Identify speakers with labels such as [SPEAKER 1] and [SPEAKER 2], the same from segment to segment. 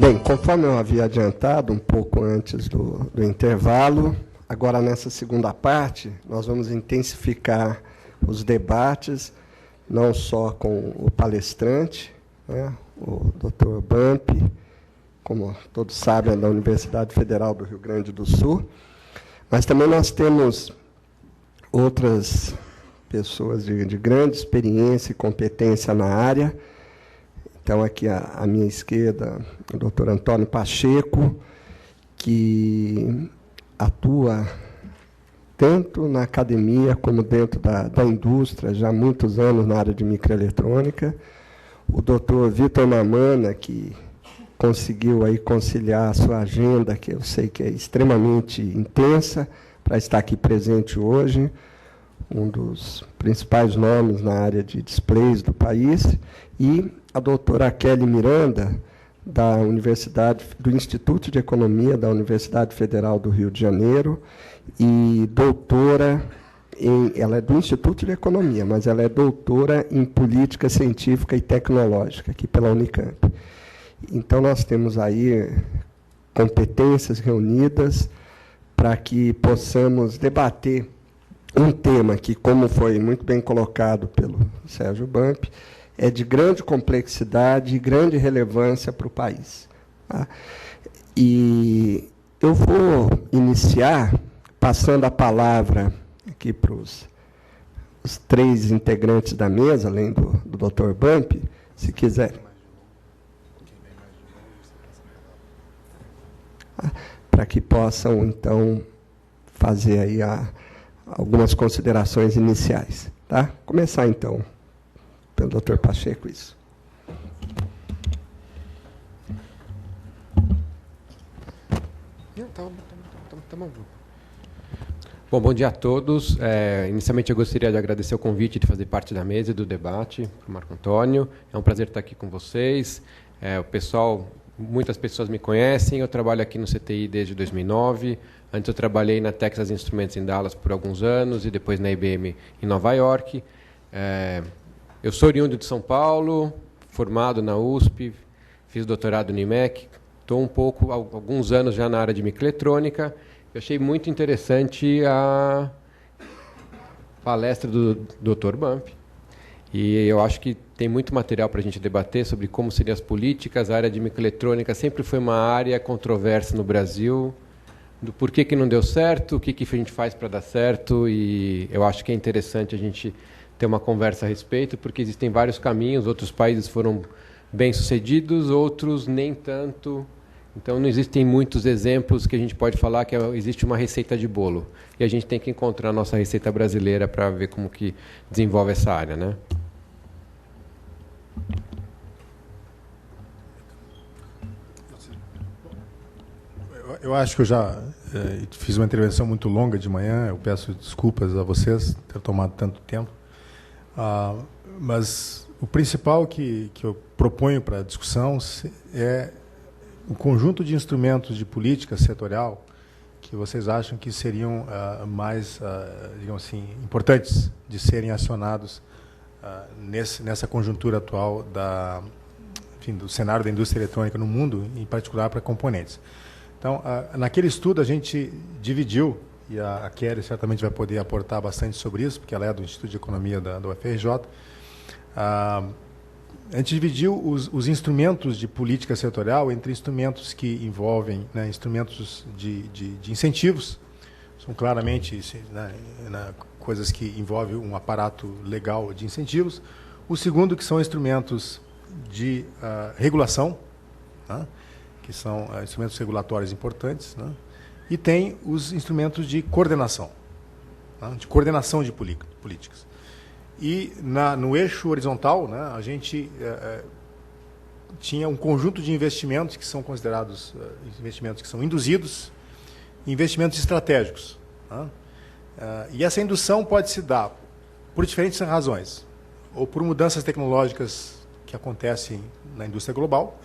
[SPEAKER 1] Bem, conforme eu havia adiantado um pouco antes do intervalo, agora nessa segunda parte, nós vamos intensificar os debates, não só com o palestrante, né, o Dr. Bump, como todos sabem, é da Universidade Federal do Rio Grande do Sul, mas também nós temos outras pessoas de grande experiência e competência na área. Então, aqui à minha esquerda, o doutor Antônio Pacheco, que atua tanto na academia como dentro da indústria, já há muitos anos na área de microeletrônica. O doutor Vitor Mamana, que conseguiu aí conciliar a sua agenda, que eu sei que é extremamente intensa, para estar aqui presente hoje, um dos principais nomes na área de displays do país, e a doutora Kelly Miranda, da Universidade, do Instituto de Economia da Universidade Federal do Rio de Janeiro, e doutora ela é do Instituto de Economia, mas ela é doutora em Política Científica e Tecnológica, aqui pela Unicamp. Então, nós temos aí competências reunidas para que possamos debater um tema que, como foi muito bem colocado pelo Sérgio Bump, é de grande complexidade e grande relevância para o país. Tá? E eu vou iniciar passando a palavra aqui para os três integrantes da mesa, além do Dr. Bump, se quiser. Para que possam, então, fazer aí algumas considerações iniciais. Tá? Começar, então, pelo Dr. Pacheco, isso.
[SPEAKER 2] Tá bom, bom dia a todos. Inicialmente, eu gostaria de agradecer o convite de fazer parte da mesa e do debate para o Marco Antônio. É um prazer estar aqui com vocês. O pessoal, muitas pessoas me conhecem. Eu trabalho aqui no CTI desde 2009. Antes eu trabalhei na Texas Instruments em Dallas por alguns anos e depois na IBM em Nova York. Eu sou oriundo de São Paulo, formado na USP, fiz doutorado no IMEC, estou alguns anos já na área de microeletrônica. Eu achei muito interessante a palestra do Dr. Bump, e eu acho que tem muito material para a gente debater sobre como seriam as políticas. A área de microeletrônica sempre foi uma área controversa no Brasil, do porquê que não deu certo, o que a gente faz para dar certo, e eu acho que é interessante a gente ter uma conversa a respeito, porque existem vários caminhos, outros países foram bem-sucedidos, outros nem tanto. Então, não existem muitos exemplos que a gente pode falar que existe uma receita de bolo. E a gente tem que encontrar a nossa receita brasileira para ver como que desenvolve essa área, né?
[SPEAKER 3] Eu acho que eu já fiz uma intervenção muito longa de manhã. Eu peço desculpas a vocês por ter tomado tanto tempo. Mas o principal que eu proponho para a discussão é um conjunto de instrumentos de política setorial que vocês acham que seriam mais, digamos assim, importantes de serem acionados nessa conjuntura atual do cenário da indústria eletrônica no mundo, em particular para componentes. Então, naquele estudo a gente dividiu, e a Kelly certamente vai poder aportar bastante sobre isso, porque ela é do Instituto de Economia da UFRJ. A gente dividiu os instrumentos de política setorial entre instrumentos que envolvem, né, instrumentos de incentivos, são claramente coisas que envolvem um aparato legal de incentivos. O segundo, que são instrumentos de regulação, né, que são instrumentos regulatórios importantes, né, e tem os instrumentos de coordenação, né, de políticas. E no eixo horizontal, né, a gente tinha um conjunto de investimentos que são considerados investimentos que são induzidos, investimentos estratégicos. Né? E essa indução pode se dar por diferentes razões, ou por mudanças tecnológicas que acontecem na indústria global,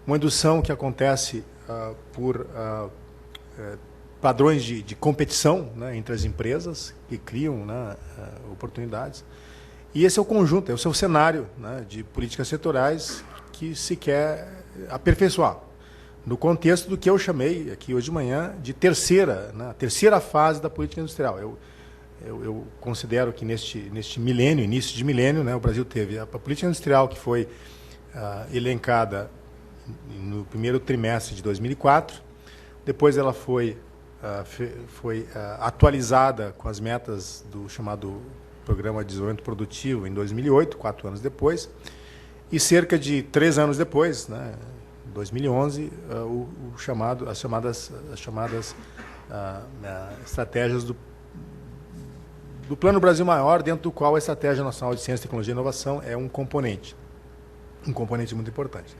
[SPEAKER 3] uma indução que acontece por padrões de competição, né, entre as empresas que criam, né, oportunidades. E esse é o conjunto, esse é o cenário, né, de políticas setoriais que se quer aperfeiçoar, no contexto do que eu chamei aqui hoje de manhã de a terceira fase da política industrial. Eu considero que neste milênio, início de milênio, né, o Brasil teve a política industrial que foi elencada no primeiro trimestre de 2004, depois ela foi atualizada com as metas do chamado Programa de Desenvolvimento Produtivo em 2008, 4 anos depois, e cerca de 3 anos depois, né, em 2011, as chamadas estratégias do Plano Brasil Maior, dentro do qual a Estratégia Nacional de Ciência, Tecnologia e Inovação é um componente muito importante.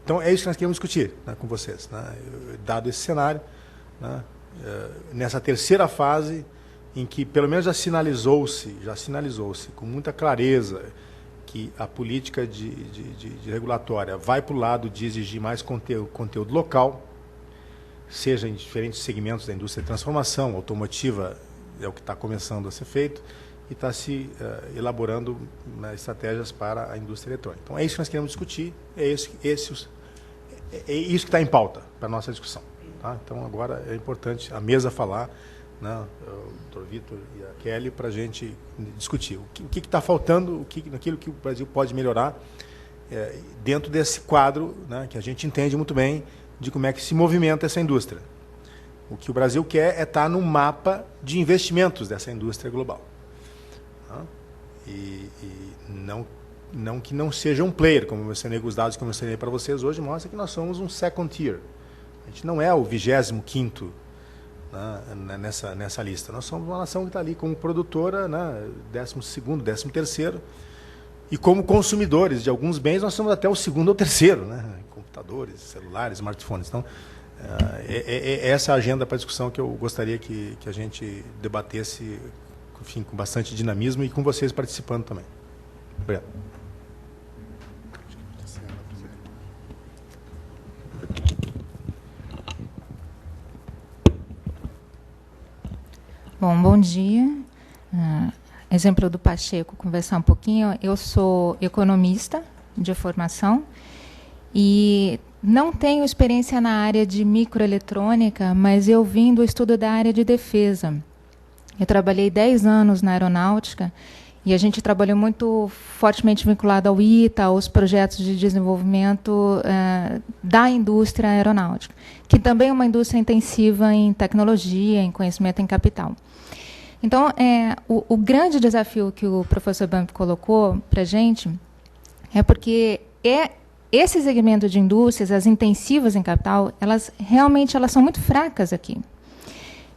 [SPEAKER 3] Então, é isso que nós queremos discutir, né, com vocês, né, dado esse cenário, né, nessa terceira fase, em que pelo menos já sinalizou-se com muita clareza que a política de regulatória vai para o lado de exigir mais conteúdo local, seja em diferentes segmentos da indústria de transformação, automotiva é o que está começando a ser feito, e está se elaborando, né, estratégias para a indústria eletrônica. Então, é isso que nós queremos discutir, é isso que está em pauta para a nossa discussão. Tá? Então, agora é importante a mesa falar, né, o Dr. Vitor e a Kelly, para a gente discutir o que está faltando, naquilo que o Brasil pode melhorar dentro desse quadro, né, que a gente entende muito bem de como é que se movimenta essa indústria. O que o Brasil quer é estar no mapa de investimentos dessa indústria global. Tá? E não que não seja um player, como eu mencionei, os dados que eu mencionei para vocês hoje mostram que nós somos um second tier. A gente não é o 25º, né, nessa lista. Nós somos uma nação que está ali como produtora, né, 12º, 13º, e como consumidores de alguns bens, nós somos até o 2º ou 3º, né, computadores, celulares, smartphones. Então, essa é a agenda para a discussão que eu gostaria que a gente debatesse, enfim, com bastante dinamismo e com vocês participando também. Obrigado.
[SPEAKER 4] Bom dia. Exemplo do Pacheco, conversar um pouquinho. Eu sou economista de formação e não tenho experiência na área de microeletrônica, mas eu vim do estudo da área de defesa. Eu trabalhei 10 anos na aeronáutica e a gente trabalhou muito fortemente vinculado ao ITA, aos projetos de desenvolvimento da indústria aeronáutica, que também é uma indústria intensiva em tecnologia, em conhecimento, em capital. Então, o grande desafio que o professor Bump colocou para a gente é porque esse segmento de indústrias, as intensivas em capital, elas são muito fracas aqui.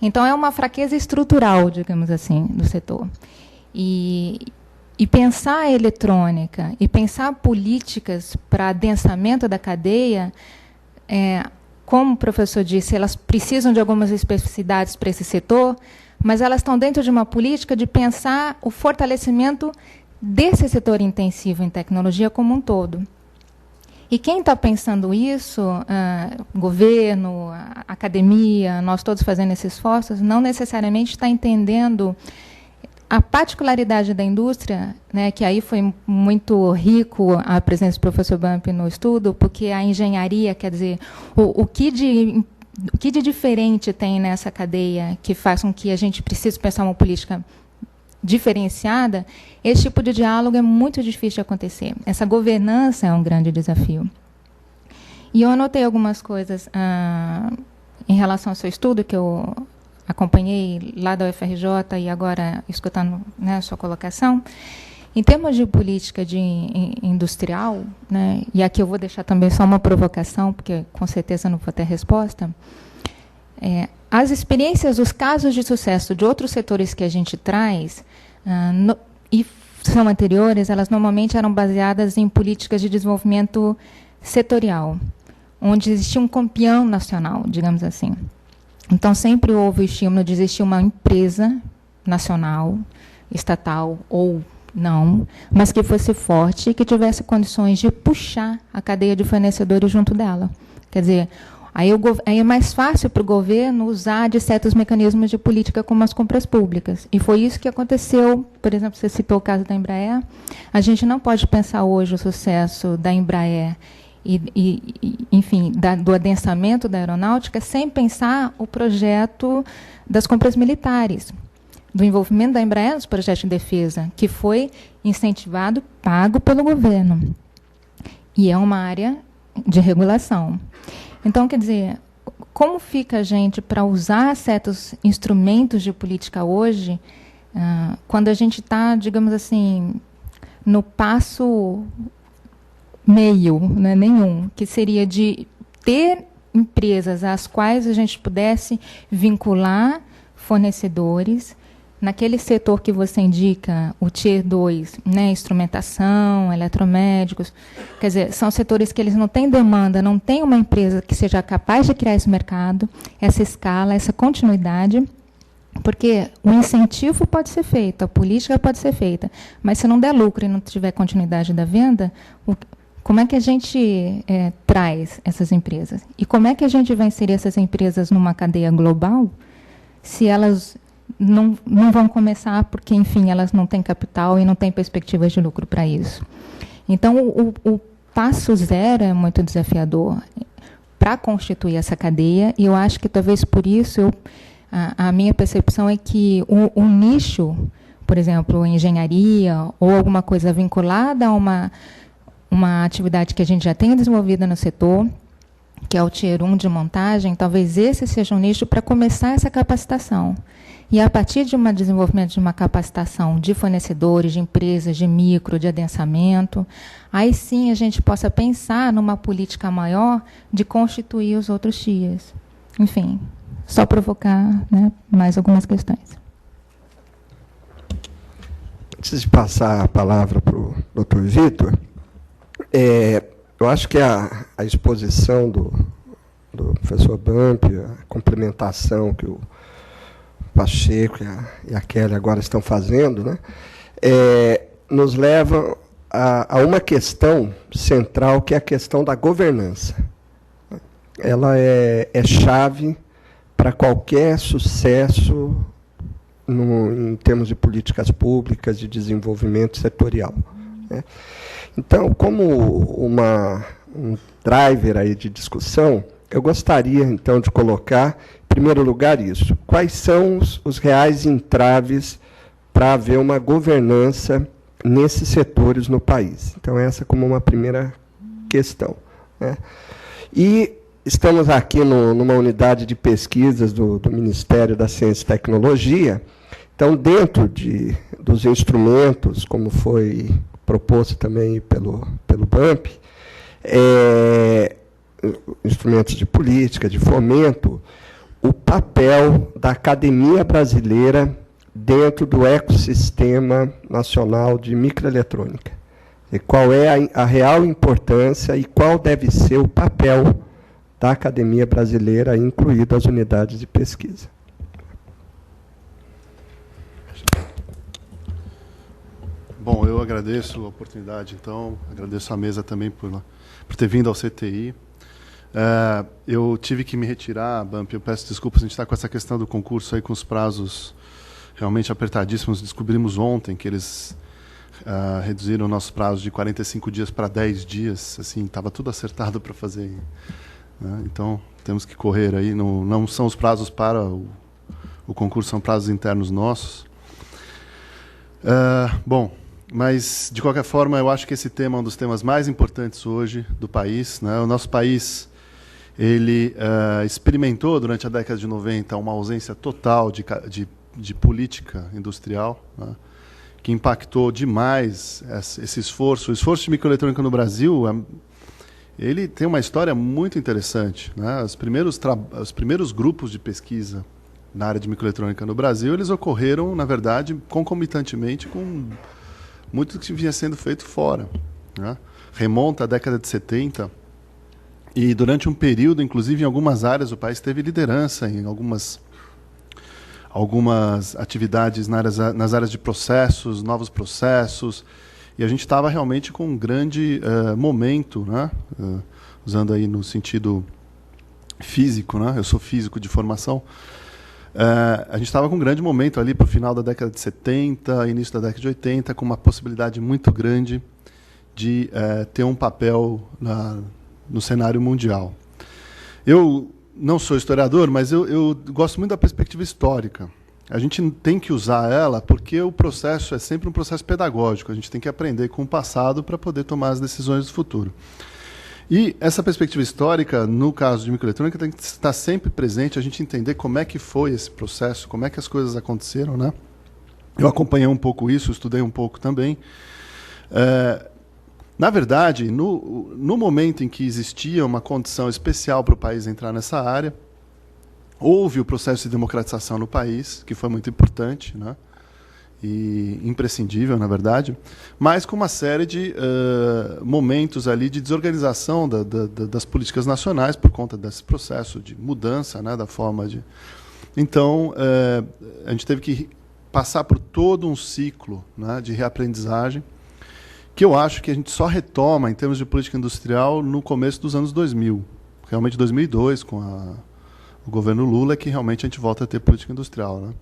[SPEAKER 4] Então, é uma fraqueza estrutural, digamos assim, do setor. E pensar a eletrônica e pensar políticas para adensamento da cadeia, como o professor disse, elas precisam de algumas especificidades para esse setor, mas elas estão dentro de uma política de pensar o fortalecimento desse setor intensivo em tecnologia como um todo. E quem está pensando isso, governo, academia, nós todos fazendo esses esforços, não necessariamente está entendendo a particularidade da indústria, né, que aí foi muito rico a presença do professor Bump no estudo, porque a engenharia, quer dizer, o que de diferente tem nessa cadeia que faz com que a gente precise pensar uma política diferenciada, esse tipo de diálogo é muito difícil de acontecer. Essa governança é um grande desafio. E eu anotei algumas coisas em relação ao seu estudo, que eu acompanhei lá da UFRJ e agora escutando, né, a sua colocação. Em termos de política industrial, né, e aqui eu vou deixar também só uma provocação, porque com certeza não vou ter resposta, as experiências, os casos de sucesso de outros setores que a gente traz, e são anteriores, elas normalmente eram baseadas em políticas de desenvolvimento setorial, onde existia um campeão nacional, digamos assim. Então, sempre houve o estímulo de existir uma empresa nacional, estatal ou não, mas que fosse forte e que tivesse condições de puxar a cadeia de fornecedores junto dela. Quer dizer, aí é mais fácil para o governo usar de certos mecanismos de política como as compras públicas. E foi isso que aconteceu. Por exemplo, você citou o caso da Embraer. A gente não pode pensar hoje o sucesso da Embraer enfim, do adensamento da aeronáutica, sem pensar o projeto das compras militares, do envolvimento da Embraer nos projetos de defesa, que foi incentivado, pago pelo governo. E é uma área de regulação. Então, quer dizer, como fica a gente para usar certos instrumentos de política hoje, quando a gente está, digamos assim, no passo meio, não é nenhum, que seria de ter empresas às quais a gente pudesse vincular fornecedores naquele setor que você indica, o Tier 2, né, instrumentação, eletromédicos, quer dizer, são setores que eles não têm demanda, não tem uma empresa que seja capaz de criar esse mercado, essa escala, essa continuidade, porque o incentivo pode ser feito, a política pode ser feita, mas se não der lucro e não tiver continuidade da venda, como é que a gente traz essas empresas? E como é que a gente vai inserir essas empresas numa cadeia global se elas não vão começar porque, enfim, elas não têm capital e não têm perspectivas de lucro para isso? Então, o passo zero é muito desafiador para constituir essa cadeia, e eu acho que talvez por isso a minha percepção é que o nicho, por exemplo, engenharia ou alguma coisa vinculada a uma atividade que a gente já tem desenvolvida no setor, que é o Tier 1 de montagem, talvez esse seja um nicho para começar essa capacitação. E a partir de um desenvolvimento de uma capacitação de fornecedores, de empresas, de micro, de adensamento, aí sim a gente possa pensar numa política maior de constituir os outros tiers. Enfim, só provocar, né, mais algumas questões.
[SPEAKER 1] Antes de passar a palavra para o Dr. Vitor, eu acho que a exposição do professor Bump, a complementação que o Pacheco e a Kelly agora estão fazendo, né, nos leva a uma questão central, que é a questão da governança. Ela é chave para qualquer sucesso em termos de políticas públicas, de desenvolvimento setorial, né? Então, como um driver aí de discussão, eu gostaria, então, de colocar, em primeiro lugar, isso. Quais são os reais entraves para haver uma governança nesses setores no país? Então, essa como uma primeira questão, né? E estamos aqui numa unidade de pesquisas do Ministério da Ciência e Tecnologia. Então, dentro dos instrumentos, como foi proposto também pelo BAMP, instrumentos de política, de fomento, o papel da academia brasileira dentro do ecossistema nacional de microeletrônica. E qual é a real importância e qual deve ser o papel da academia brasileira, incluído as unidades de pesquisa.
[SPEAKER 5] Bom, eu agradeço a oportunidade, então, agradeço a mesa também por ter vindo ao CTI. Eu tive que me retirar, Bump, eu peço desculpas, a gente está com essa questão do concurso aí com os prazos realmente apertadíssimos. Descobrimos ontem que eles reduziram o nosso prazo de 45 dias para 10 dias, assim, estava tudo acertado para fazer, né? Então, temos que correr aí, não são os prazos para o concurso, são prazos internos nossos. Bom, mas, de qualquer forma, eu acho que esse tema é um dos temas mais importantes hoje do país, né? O nosso país, ele experimentou, durante a década de 90, uma ausência total de política industrial, né, que impactou demais esse esforço. O esforço de microeletrônica no Brasil, ele tem uma história muito interessante, né? Os primeiros grupos de pesquisa na área de microeletrônica no Brasil, eles ocorreram, na verdade, concomitantemente com muito que vinha sendo feito fora, né? Remonta à década de 70, e durante um período, inclusive em algumas áreas, o país teve liderança em algumas atividades nas áreas de processos, novos processos, e a gente estava realmente com um grande momento, né? Usando aí no sentido físico, né? Eu sou físico de formação. A gente estava com um grande momento ali para o final da década de 70, início da década de 80, com uma possibilidade muito grande de ter um papel no cenário mundial. Eu não sou historiador, mas eu gosto muito da perspectiva histórica. A gente tem que usar ela porque o processo é sempre um processo pedagógico. A gente tem que aprender com o passado para poder tomar as decisões do futuro. E essa perspectiva histórica, no caso de microeletrônica, tem que estar sempre presente, a gente entender como é que foi esse processo, como é que as coisas aconteceram, né? Eu acompanhei um pouco isso, estudei um pouco também. Na verdade, no momento em que existia uma condição especial para o país entrar nessa área, houve o processo de democratização no país, que foi muito importante, né? E imprescindível, na verdade, mas com uma série de momentos ali de desorganização das políticas nacionais por conta desse processo de mudança, né, da forma de... Então, a gente teve que passar por todo um ciclo, né, de reaprendizagem, que eu acho que a gente só retoma, em termos de política industrial, no começo dos anos 2000. Realmente, 2002, com o governo Lula, é que realmente a gente volta a ter política industrial, né?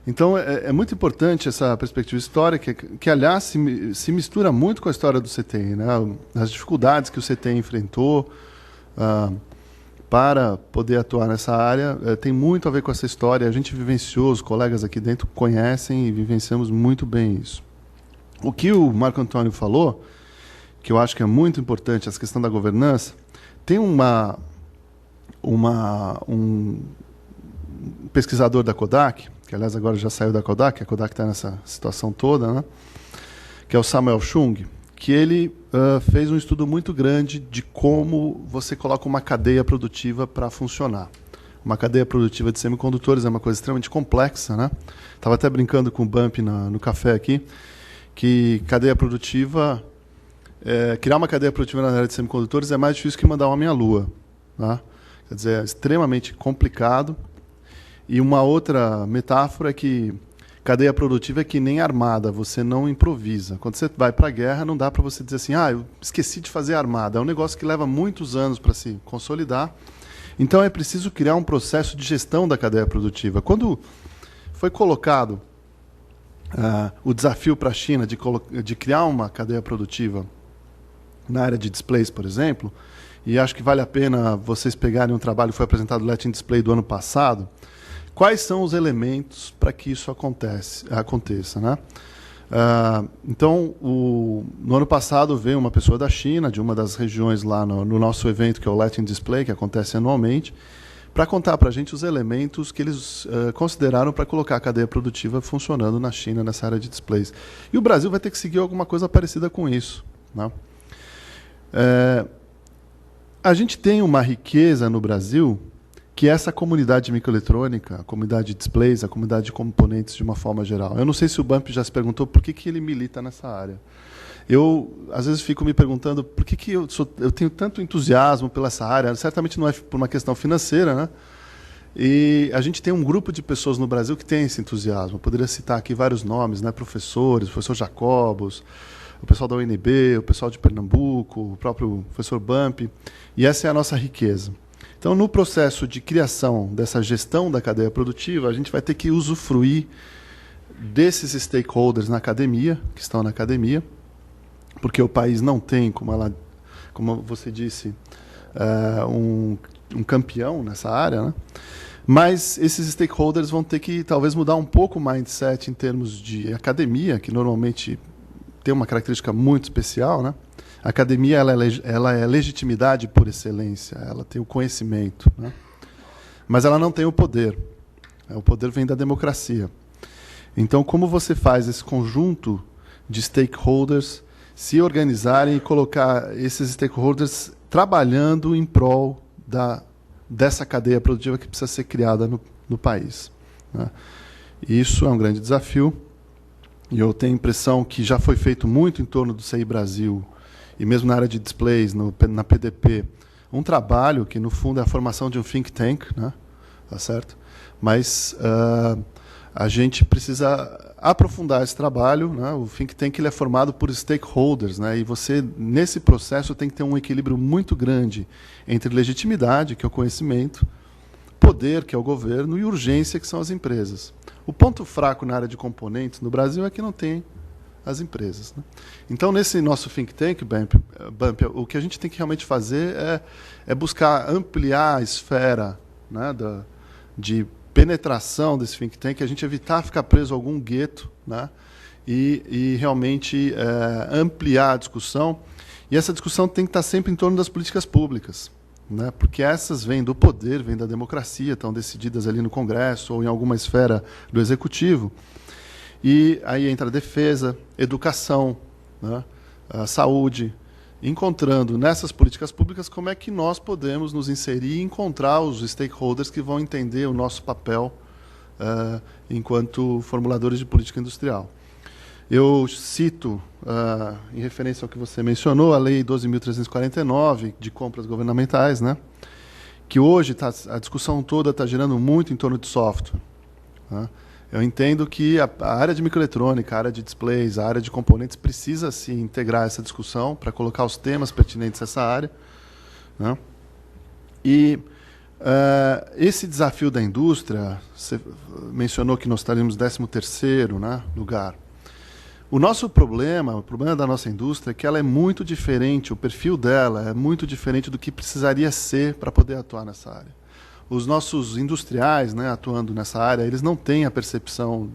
[SPEAKER 5] Então, é muito importante essa perspectiva histórica, que aliás, se mistura muito com a história do CTI, né? As dificuldades que o CTI enfrentou para poder atuar nessa área tem muito a ver com essa história. A gente vivenciou, os colegas aqui dentro conhecem e vivenciamos muito bem isso. O que o Marco Antônio falou, que eu acho que é muito importante, essa questão da governança, tem um pesquisador da Kodak, que aliás agora já saiu da Kodak, a Kodak está nessa situação toda, né? Que é o Samuel Chung, que ele fez um estudo muito grande de como você coloca uma cadeia produtiva para funcionar. Uma cadeia produtiva de semicondutores é uma coisa extremamente complexa, né? Estava até brincando com o Bump no café aqui, que cadeia produtiva, criar uma cadeia produtiva na área de semicondutores é mais difícil que mandar uma meia-lua, né? Quer dizer, é extremamente complicado. E uma outra metáfora é que cadeia produtiva é que nem armada, você não improvisa. Quando você vai para a guerra, não dá para você dizer assim, eu esqueci de fazer armada. É um negócio que leva muitos anos para se consolidar. Então, é preciso criar um processo de gestão da cadeia produtiva. Quando foi colocado o desafio para a China de criar uma cadeia produtiva na área de displays, por exemplo, e acho que vale a pena vocês pegarem um trabalho que foi apresentado no Latin Display do ano passado, quais são os elementos para que isso aconteça, né? Então, no ano passado veio uma pessoa da China, de uma das regiões lá no nosso evento, que é o Latin Display, que acontece anualmente, para contar para a gente os elementos que eles consideraram para colocar a cadeia produtiva funcionando na China, nessa área de displays. E o Brasil vai ter que seguir alguma coisa parecida com isso, né? A gente tem uma riqueza no Brasil, que é essa comunidade de microeletrônica, a comunidade de displays, a comunidade de componentes de uma forma geral. Eu não sei se o Bump já se perguntou por que ele milita nessa área. Eu, às vezes, fico me perguntando por que eu tenho tanto entusiasmo pela essa área. Certamente não é por uma questão financeira, né? E a gente tem um grupo de pessoas no Brasil que tem esse entusiasmo. Eu poderia citar aqui vários nomes, né? Professores, o professor Jacobos, o pessoal da UNB, o pessoal de Pernambuco, o próprio professor Bump. E essa é a nossa riqueza. Então, no processo de criação dessa gestão da cadeia produtiva, a gente vai ter que usufruir desses stakeholders na academia, que estão na academia, porque o país não tem, como você disse, um campeão nessa área, né? Mas esses stakeholders vão ter que, talvez, mudar um pouco o mindset em termos de academia, que normalmente tem uma característica muito especial, né? A academia ela é legitimidade por excelência, ela tem o conhecimento, né? Mas ela não tem o poder. O poder vem da democracia. Então, como você faz esse conjunto de stakeholders se organizarem e colocar esses stakeholders trabalhando em prol dessa cadeia produtiva que precisa ser criada no país, né? Isso é um grande desafio. E eu tenho a impressão que já foi feito muito em torno do CI Brasil, e mesmo na área de displays, na PDP, um trabalho que, no fundo, é a formação de um think tank, né? Tá certo? Mas a gente precisa aprofundar esse trabalho, né? O think tank ele é formado por stakeholders, né? E você, nesse processo, tem que ter um equilíbrio muito grande entre legitimidade, que é o conhecimento, poder, que é o governo, e urgência, que são as empresas. O ponto fraco na área de componentes no Brasil é que não tem as empresas, né? Então, nesse nosso think tank, Bump, o que a gente tem que realmente fazer é buscar ampliar a esfera, né, de penetração desse think tank, a gente evitar ficar preso a algum gueto, né, e realmente ampliar a discussão. E essa discussão tem que estar sempre em torno das políticas públicas, né, porque essas vêm do poder, vêm da democracia, estão decididas ali no Congresso ou em alguma esfera do Executivo. E aí entra a defesa, educação, né, a saúde, encontrando nessas políticas públicas como é que nós podemos nos inserir e encontrar os stakeholders que vão entender o nosso papel enquanto formuladores de política industrial. Eu cito, em referência ao que você mencionou, a Lei 12.349, de compras governamentais, né, que hoje a discussão toda está girando muito em torno de software, né. Eu entendo que a área de microeletrônica, a área de displays, a área de componentes precisa se integrar essa discussão para colocar os temas pertinentes a essa área, né? E esse desafio da indústria, você mencionou que nós estaríamos no 13º, né, lugar. O nosso problema, o problema da nossa indústria é que ela é muito diferente, o perfil dela é muito diferente do que precisaria ser para poder atuar nessa área. Os nossos industriais, né, atuando nessa área, eles não têm a percepção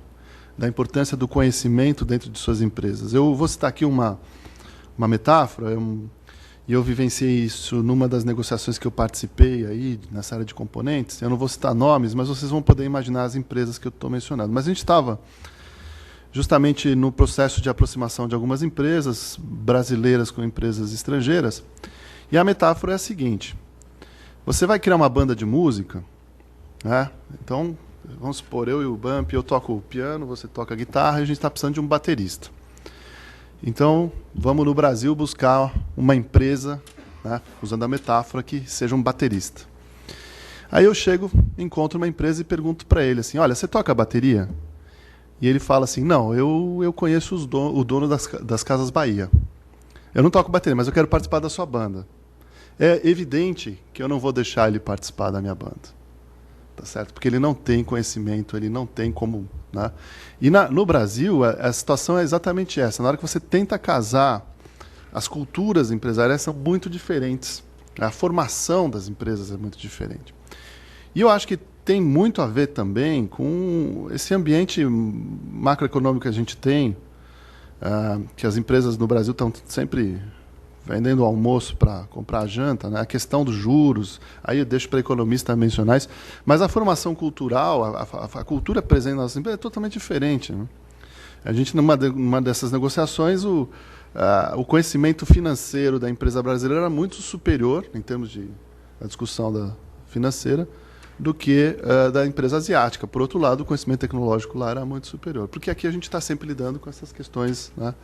[SPEAKER 5] da importância do conhecimento dentro de suas empresas. Eu vou citar aqui uma metáfora, e eu vivenciei isso numa das negociações que eu participei aí, nessa área de componentes. Eu não vou citar nomes, mas vocês vão poder imaginar as empresas que eu estou mencionando. Mas a gente estava justamente no processo de aproximação de algumas empresas brasileiras com empresas estrangeiras, e a metáfora é a seguinte: você vai criar uma banda de música, né? Então, vamos supor, eu e o Bump, eu toco o piano, você toca a guitarra, e a gente está precisando de um baterista. Então, vamos no Brasil buscar uma empresa, né, usando a metáfora, que seja um baterista. Aí eu chego, encontro uma empresa e pergunto para ele assim: olha, você toca bateria? E ele fala assim: não, eu conheço o dono das Casas Bahia. Eu não toco bateria, mas eu quero participar da sua banda. É evidente que eu não vou deixar ele participar da minha banda, tá certo? Porque ele não tem conhecimento, ele não tem como, né? E no Brasil a situação é exatamente essa. Na hora que você tenta casar, as culturas empresariais são muito diferentes. A formação das empresas é muito diferente. E eu acho que tem muito a ver também com esse ambiente macroeconômico que a gente tem, que as empresas no Brasil estão sempre vendendo o almoço para comprar a janta, né? A questão dos juros, aí eu deixo para economista mencionar isso, mas a formação cultural, a cultura presente nas empresas é totalmente diferente, né? A gente, numa dessas negociações, o conhecimento financeiro da empresa brasileira era muito superior, em termos de a discussão financeira, do que da empresa asiática. Por outro lado, o conhecimento tecnológico lá era muito superior, porque aqui a gente está sempre lidando com essas questões, né,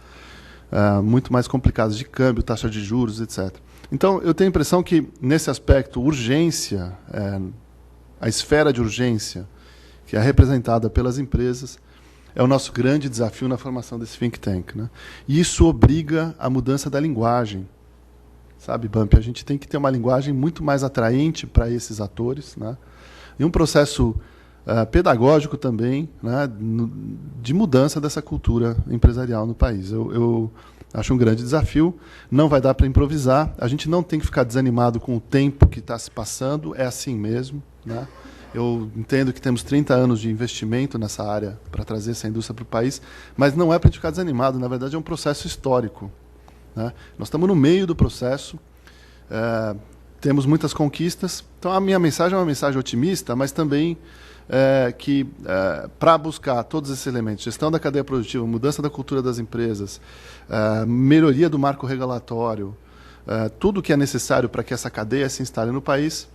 [SPEAKER 5] muito mais complicadas de câmbio, taxa de juros, etc. Então, eu tenho a impressão que, nesse aspecto, urgência, a esfera de urgência, que é representada pelas empresas, é o nosso grande desafio na formação desse think tank, né? E isso obriga a mudança da linguagem. Sabe, Bump, a gente tem que ter uma linguagem muito mais atraente para esses atores, né? E um processo pedagógico também, né, de mudança dessa cultura empresarial no país. Eu acho um grande desafio, não vai dar para improvisar, a gente não tem que ficar desanimado com o tempo que está se passando, é assim mesmo, né? Eu entendo que temos 30 anos de investimento nessa área para trazer essa indústria para o país, mas não é para a gente ficar desanimado, na verdade é um processo histórico, né? Nós estamos no meio do processo, temos muitas conquistas, então a minha mensagem é uma mensagem otimista, mas também que para buscar todos esses elementos, gestão da cadeia produtiva, mudança da cultura das empresas, melhoria do marco regulatório, tudo que é necessário para que essa cadeia se instale no país,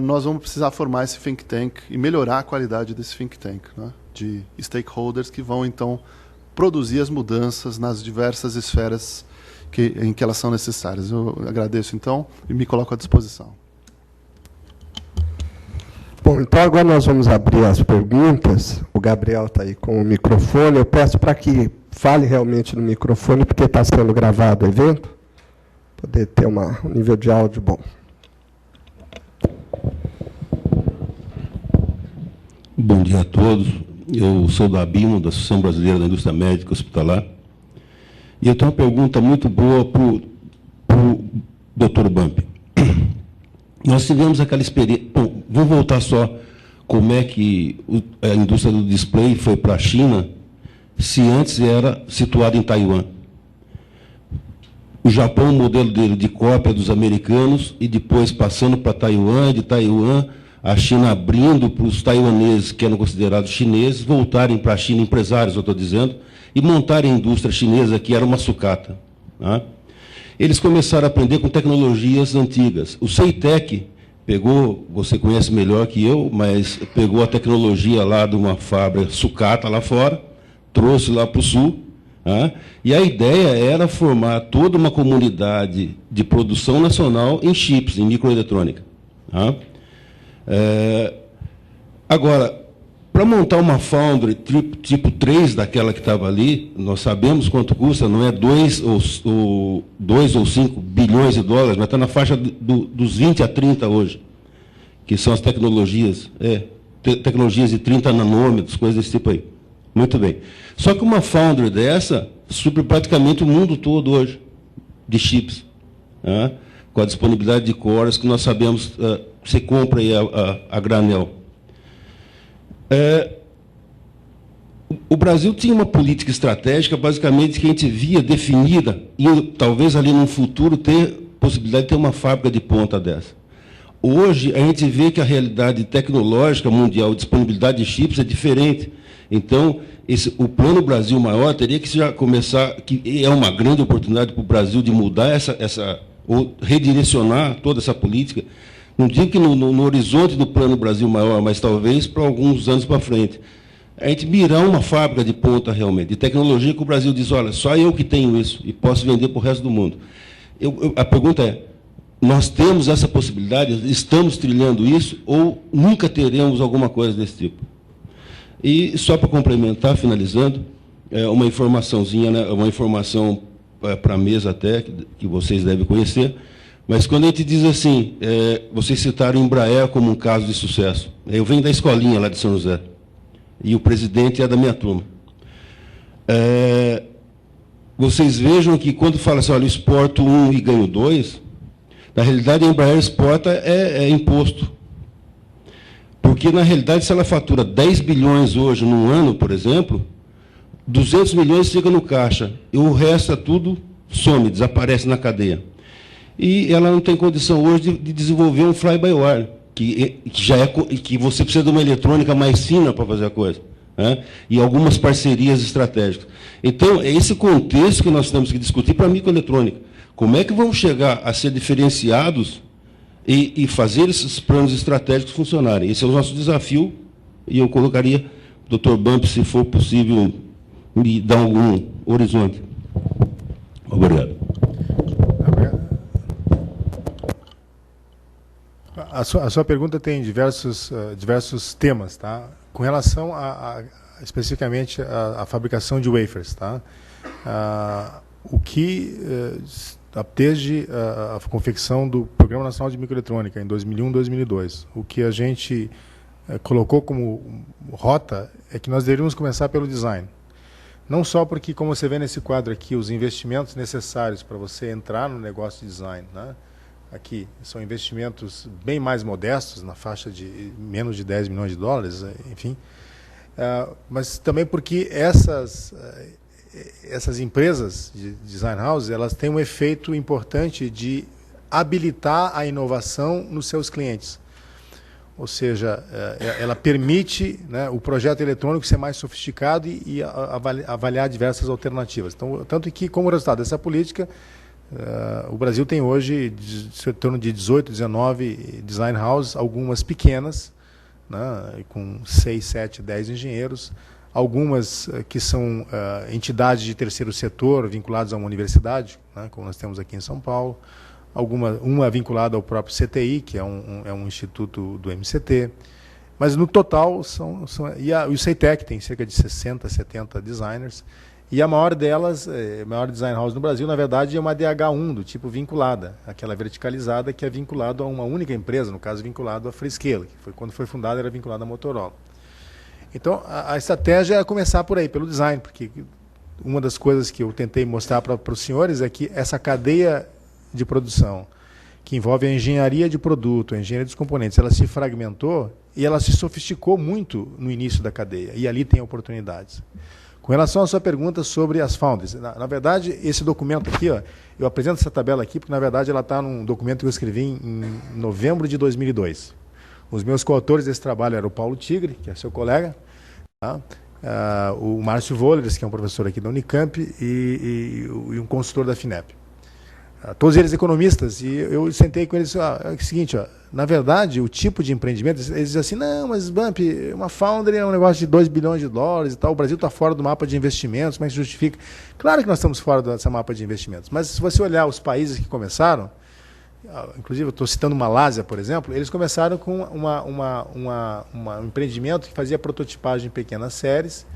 [SPEAKER 5] nós vamos precisar formar esse think tank e melhorar a qualidade desse think tank, né, de stakeholders que vão, então, produzir as mudanças nas diversas esferas em que elas são necessárias. Eu agradeço, então, e me coloco à disposição.
[SPEAKER 1] Bom, então agora nós vamos abrir as perguntas. O Gabriel está aí com o microfone. Eu peço para que fale realmente no microfone, porque está sendo gravado o evento, poder ter um nível de áudio bom.
[SPEAKER 6] Bom dia a todos. Eu sou da ABIMO, da Associação Brasileira da Indústria Médica Hospitalar. E eu tenho uma pergunta muito boa para o Dr. Bump. Nós tivemos aquela experiência... Bom, vamos voltar só como é que a indústria do display foi para a China, se antes era situada em Taiwan. O Japão, o modelo dele de cópia dos americanos, e depois passando para Taiwan, e de Taiwan, a China abrindo para os taiwaneses, que eram considerados chineses, voltarem para a China, empresários, eu estou dizendo, e montarem a indústria chinesa, que era uma sucata. Tá? Eles começaram a aprender com tecnologias antigas. O Seitec pegou, você conhece melhor que eu, mas pegou a tecnologia lá de uma fábrica sucata lá fora, trouxe lá para o sul, e a ideia era formar toda uma comunidade de produção nacional em chips, em microeletrônica. Agora, para montar uma foundry tipo 3 daquela que estava ali, nós sabemos quanto custa, não é 2 ou 5 bilhões de dólares, mas está na faixa dos 20 a 30 hoje, que são as tecnologias, tecnologias de 30 nanômetros, coisas desse tipo aí. Muito bem. Só que uma foundry dessa supre praticamente o mundo todo hoje, de chips, com a disponibilidade de cores que nós sabemos, você compra aí a granel. O Brasil tinha uma política estratégica, basicamente, que a gente via definida, e talvez ali no futuro ter possibilidade de ter uma fábrica de ponta dessa. Hoje, a gente vê que a realidade tecnológica mundial, disponibilidade de chips, é diferente. Então, o Plano Brasil Maior teria que já começar, que é uma grande oportunidade para o Brasil de mudar ou redirecionar toda essa política. Não digo que no horizonte do Plano Brasil Maior, mas talvez para alguns anos para frente. A gente mirar uma fábrica de ponta realmente, de tecnologia, que o Brasil diz, olha, só eu que tenho isso e posso vender para o resto do mundo. A pergunta é, nós temos essa possibilidade, estamos trilhando isso, ou nunca teremos alguma coisa desse tipo? E só para complementar, finalizando, uma informaçãozinha, né, uma informação para a mesa até, que vocês devem conhecer, mas quando a gente diz assim, vocês citaram o Embraer como um caso de sucesso. Eu venho da escolinha lá de São José, e o presidente é da minha turma. Vocês vejam que quando fala assim, olha, eu exporto 1 e ganho 2, na realidade a Embraer exporta é imposto. Porque, na realidade, se ela fatura 10 bilhões hoje, num ano, por exemplo, 200 milhões fica no caixa, e o resto tudo some, desaparece na cadeia. E ela não tem condição hoje de desenvolver um fly-by-wire, que você precisa de uma eletrônica mais fina para fazer a coisa, e algumas parcerias estratégicas. Então, é esse contexto que nós temos que discutir para a microeletrônica. Como é que vamos chegar a ser diferenciados e fazer esses planos estratégicos funcionarem? Esse é o nosso desafio, e eu colocaria, Dr. Bump, se for possível, me dar algum horizonte. Obrigado.
[SPEAKER 3] A sua pergunta tem diversos temas, tá? Com relação especificamente à fabricação de wafers, tá? O que desde a confecção do Programa Nacional de Microeletrônica em 2001, 2002, o que a gente colocou como rota é que nós deveríamos começar pelo design. Não só porque, como você vê nesse quadro aqui, os investimentos necessários para você entrar no negócio de design, né? Aqui são investimentos bem mais modestos, na faixa de menos de 10 milhões de dólares, enfim. Mas também porque essas empresas de design house, elas têm um efeito importante de habilitar a inovação nos seus clientes. Ou seja, ela permite, né, o projeto eletrônico ser mais sofisticado e avaliar diversas alternativas. Então, tanto que, como resultado dessa política, o Brasil tem hoje em torno de 18, 19 design houses, algumas pequenas, né, com 6, 7, 10 engenheiros, algumas que são entidades de terceiro setor vinculadas a uma universidade, né, como nós temos aqui em São Paulo, uma vinculada ao próprio CTI, que é um instituto do MCT, mas no total o Seitec tem cerca de 60, 70 designers, e a maior delas, a maior design house no Brasil, na verdade, é uma DH1, do tipo vinculada, aquela verticalizada que é vinculada a uma única empresa, no caso vinculado à Freescale, que foi, quando foi fundada era vinculada à Motorola. Então, a estratégia é começar por aí, pelo design, porque uma das coisas que eu tentei mostrar para os senhores é que essa cadeia de produção, que envolve a engenharia de produto, a engenharia dos componentes, ela se fragmentou e ela se sofisticou muito no início da cadeia, e ali tem oportunidades. Com relação à sua pergunta sobre as foundries, na verdade, esse documento aqui, ó, eu apresento essa tabela aqui, porque, na verdade, ela está num documento que eu escrevi em novembro de 2002. Os meus coautores desse trabalho eram o Paulo Tigre, que é seu colega, tá? O Márcio Vollers, que é um professor aqui da Unicamp, e um consultor da FINEP. Todos eles economistas, e eu sentei com eles e disse, é o seguinte, ó, na verdade, o tipo de empreendimento, eles dizem assim, não, mas Bump, uma foundry é um negócio de 2 bilhões de dólares e tal, o Brasil está fora do mapa de investimentos, como é que justifica? Claro que nós estamos fora dessa mapa de investimentos, mas se você olhar os países que começaram, inclusive eu estou citando Malásia, por exemplo, eles começaram com um empreendimento que fazia prototipagem em pequenas séries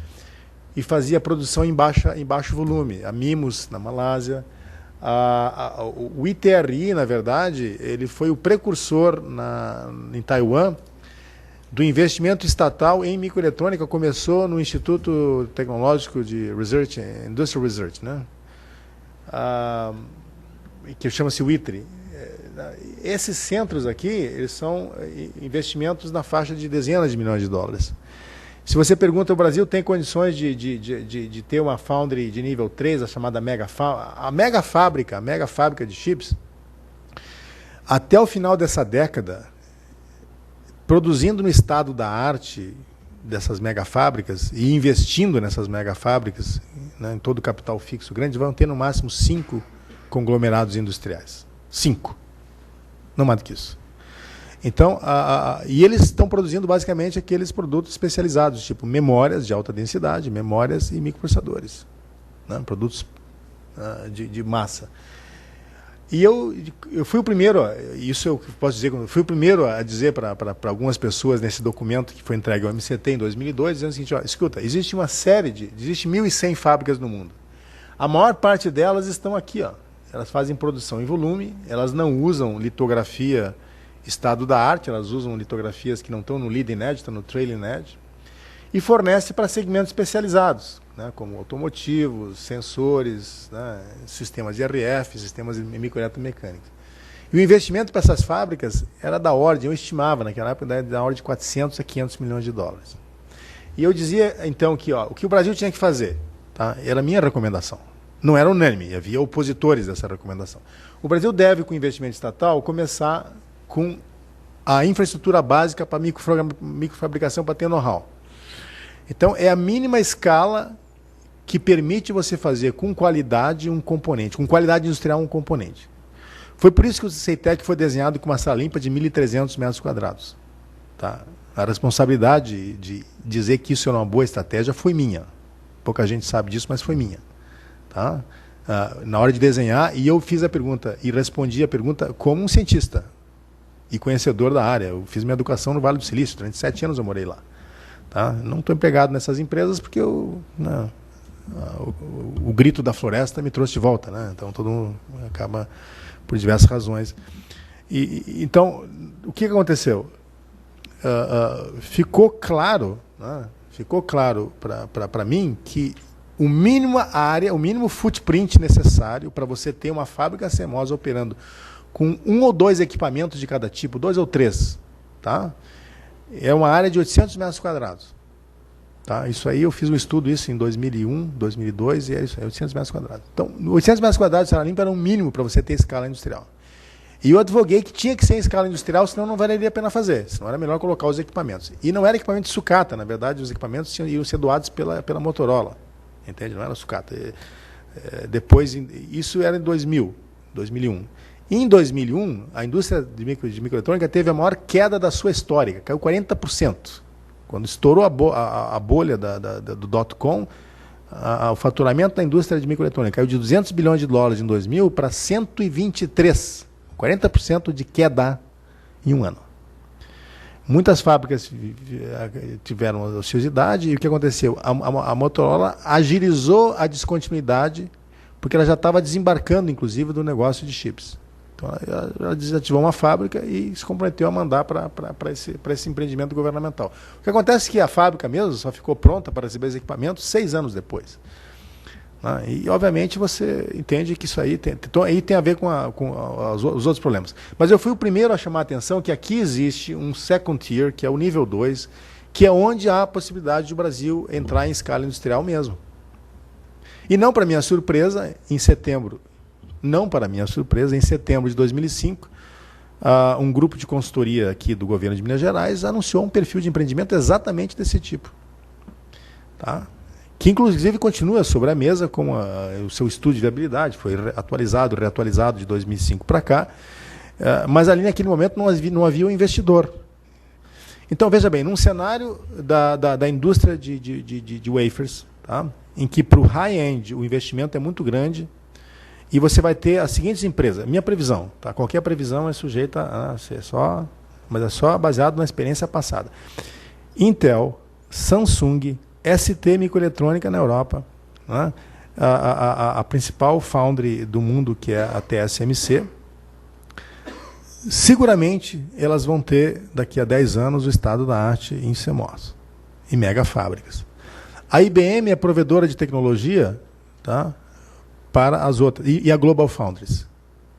[SPEAKER 3] e fazia produção em baixo volume, a Mimos, na Malásia. O ITRI, na verdade, ele foi o precursor em Taiwan do investimento estatal em microeletrônica. Começou no Instituto Tecnológico de Research, Industrial Research, né? Que chama-se ITRI. Esses centros aqui, eles são investimentos na faixa de dezenas de milhões de dólares. Se você pergunta, o Brasil tem condições de ter uma foundry de nível 3, a chamada mega fábrica de chips, até o final dessa década, produzindo no estado da arte dessas mega fábricas e investindo nessas mega fábricas, né, em todo o capital fixo grande, vão ter no máximo 5 conglomerados industriais. 5. Não mais do que isso. Então, e eles estão produzindo basicamente aqueles produtos especializados, tipo memórias de alta densidade, memórias e microprocessadores, né? Produtos de massa. E eu fui o primeiro, isso eu posso dizer, fui o primeiro a dizer para algumas pessoas nesse documento que foi entregue ao MCT em 2002, dizendo o seguinte, ó, escuta, existe 1.100 fábricas no mundo. A maior parte delas estão aqui, ó. Elas fazem produção em volume, elas não usam litografia estado da arte, elas usam litografias que não estão no leading edge, estão no trailing edge, e fornece para segmentos especializados, né, como automotivos, sensores, né, sistemas de RF, sistemas de microeletromecânica. E o investimento para essas fábricas era da ordem, eu estimava naquela época, da ordem de 400 a 500 milhões de dólares. E eu dizia, então, que o que o Brasil tinha que fazer, tá, era a minha recomendação. Não era unânime, havia opositores dessa recomendação. O Brasil deve, com investimento estatal, começar com a infraestrutura básica para microfabricação, para ter know-how. Então, é a mínima escala que permite você fazer com qualidade um componente, com qualidade industrial um componente. Foi por isso que o CEITEC foi desenhado com uma sala limpa de 1.300 metros quadrados. Tá? A responsabilidade de dizer que isso era uma boa estratégia foi minha. Pouca gente sabe disso, mas foi minha. Tá? Na hora de desenhar, e eu fiz a pergunta, e respondi a pergunta como um cientista e conhecedor da área. Eu fiz minha educação no Vale do Silício, durante 7 anos eu morei lá. Tá? Não estou empregado nessas empresas porque o grito da floresta me trouxe de volta, né? Então todo mundo acaba por diversas razões. Então, o que aconteceu? Ficou claro, né? Ficou claro para mim que o mínimo footprint necessário para você ter uma fábrica CMOS operando com 1 ou 2 equipamentos de cada tipo, 2 ou 3, tá? É uma área de 800 metros quadrados. Tá? Isso aí, eu fiz um estudo isso em 2001, 2002, e é isso aí, 800 metros quadrados. Então, 800 metros quadrados de sala limpa era um mínimo para você ter escala industrial. E eu advoguei que tinha que ser em escala industrial, senão não valeria a pena fazer, senão era melhor colocar os equipamentos. E não era equipamento de sucata, na verdade, os equipamentos iam ser doados pela Motorola, entende? Não era sucata. Depois, isso era em 2001. Em 2001, a indústria de microeletrônica teve a maior queda da sua história, caiu 40%. Quando estourou a bolha do dot-com, o faturamento da indústria de microeletrônica caiu de 200 bilhões de dólares em 2000 para 123, 40% de queda em um ano. Muitas fábricas tiveram ociosidade, e o que aconteceu? A Motorola agilizou a descontinuidade, porque ela já estava desembarcando, inclusive, do negócio de chips. Então, ela desativou uma fábrica e se comprometeu a mandar para esse empreendimento governamental. O que acontece é que a fábrica mesmo só ficou pronta para receber os equipamentos 6 anos depois. Né? E, obviamente, você entende que isso aí tem a ver com os outros problemas. Mas eu fui o primeiro a chamar a atenção que aqui existe um second tier, que é o nível 2, que é onde há a possibilidade do Brasil entrar em escala industrial mesmo. E não para minha surpresa, em setembro de 2005, um grupo de consultoria aqui do governo de Minas Gerais anunciou um perfil de empreendimento exatamente desse tipo. Tá? Que, inclusive, continua sobre a mesa com o seu estudo de viabilidade, foi reatualizado de 2005 para cá, mas ali naquele momento não havia um investidor. Então, veja bem, num cenário da indústria de wafers, tá? Em que para o high-end o investimento é muito grande, e você vai ter as seguintes empresas. Minha previsão, tá? Qualquer previsão é sujeita a ser mas é só baseado na experiência passada. Intel, Samsung, ST Microeletrônica na Europa, né? A principal foundry do mundo, que é a TSMC, seguramente elas vão ter, daqui a 10 anos, o estado da arte em CMOS, em mega fábricas. A IBM é provedora de tecnologia, tá, para as outras. E a Global Foundries,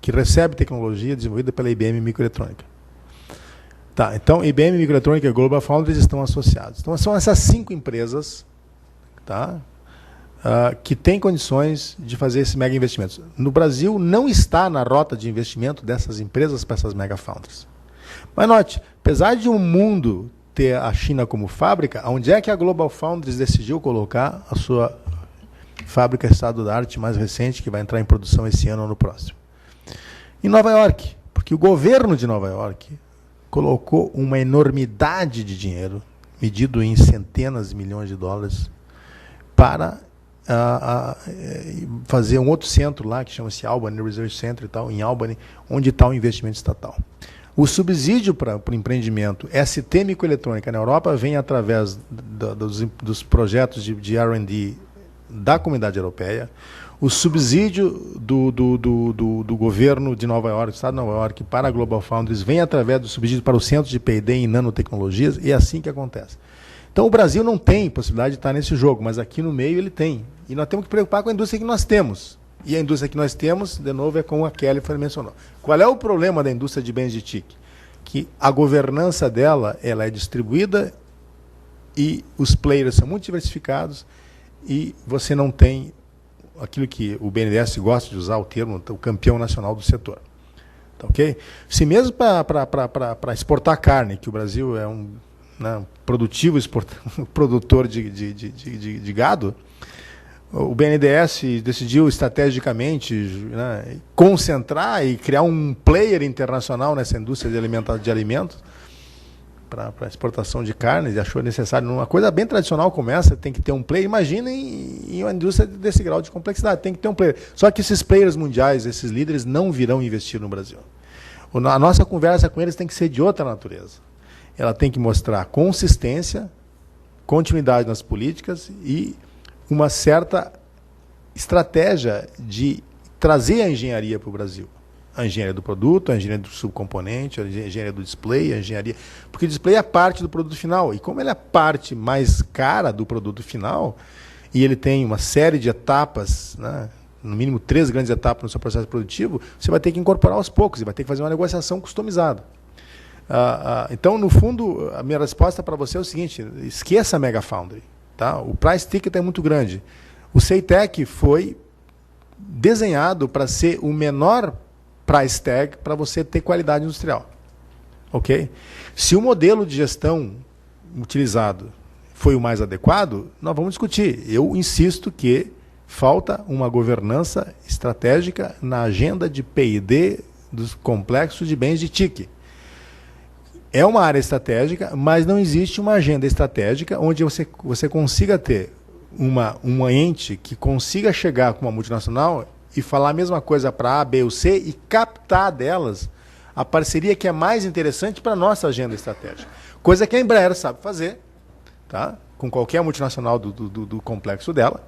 [SPEAKER 3] que recebe tecnologia desenvolvida pela IBM Microeletrônica. Tá, então, IBM Microeletrônica e Global Foundries estão associados. Então, são essas 5 empresas, tá, que têm condições de fazer esses mega investimentos. No Brasil, não está na rota de investimento dessas empresas para essas mega foundries. Mas note, apesar de o mundo ter a China como fábrica, onde é que a Global Foundries decidiu colocar a sua fábrica estado-da-arte mais recente, que vai entrar em produção esse ano ou no próximo? Em Nova York, porque o governo de Nova York colocou uma enormidade de dinheiro, medido em centenas de milhões de dólares, para fazer um outro centro lá, que chama-se Albany Research Center e tal, em Albany, onde está o investimento estatal. O subsídio para o empreendimento ST Microeletrônica na Europa vem através dos projetos de R&D da Comunidade Europeia. O subsídio do governo de Nova York, do Estado de Nova York, para a Global Foundries vem através do subsídio para o Centro de P&D em nanotecnologias, e é assim que acontece. Então, o Brasil não tem possibilidade de estar nesse jogo, mas aqui no meio ele tem. E nós temos que preocupar com a indústria que nós temos. E a indústria que nós temos, de novo, é como a Kelly mencionou. Qual é o problema da indústria de bens de TIC? Que a governança dela ela é distribuída e os players são muito diversificados e você não tem aquilo que o BNDES gosta de usar o termo, o campeão nacional do setor. Tá, okay? Se mesmo para exportar carne, que o Brasil é um produtivo produtor de gado, o BNDES decidiu estrategicamente concentrar e criar um player internacional nessa indústria de alimentos para exportação de carnes, e achou necessário, uma coisa bem tradicional como essa, tem que ter um player. Imaginem em uma indústria desse grau de complexidade, tem que ter um player. Só que esses players mundiais, esses líderes, não virão investir no Brasil. A nossa conversa com eles tem que ser de outra natureza. Ela tem que mostrar consistência, continuidade nas políticas e uma certa estratégia de trazer a engenharia para o Brasil. A engenharia do produto, a engenharia do subcomponente, a engenharia do display, a engenharia... Porque o display é parte do produto final. E como ele é a parte mais cara do produto final, e ele tem uma série de etapas, né, no mínimo 3 grandes etapas no seu processo produtivo, você vai ter que incorporar aos poucos, e vai ter que fazer uma negociação customizada. Então, no fundo, a minha resposta para você é o seguinte: esqueça a Mega Foundry. Tá? O price ticket é muito grande. O CEITEC foi desenhado para ser o menor price tag para você ter qualidade industrial. Okay? Se o modelo de gestão utilizado foi o mais adequado, nós vamos discutir. Eu insisto que falta uma governança estratégica na agenda de P&D dos complexos de bens de TIC. É uma área estratégica, mas não existe uma agenda estratégica onde você consiga ter uma ente que consiga chegar com uma multinacional e falar a mesma coisa para A, B ou C e captar delas a parceria que é mais interessante para a nossa agenda estratégica. Coisa que a Embraer sabe fazer, tá? Com qualquer multinacional do complexo dela.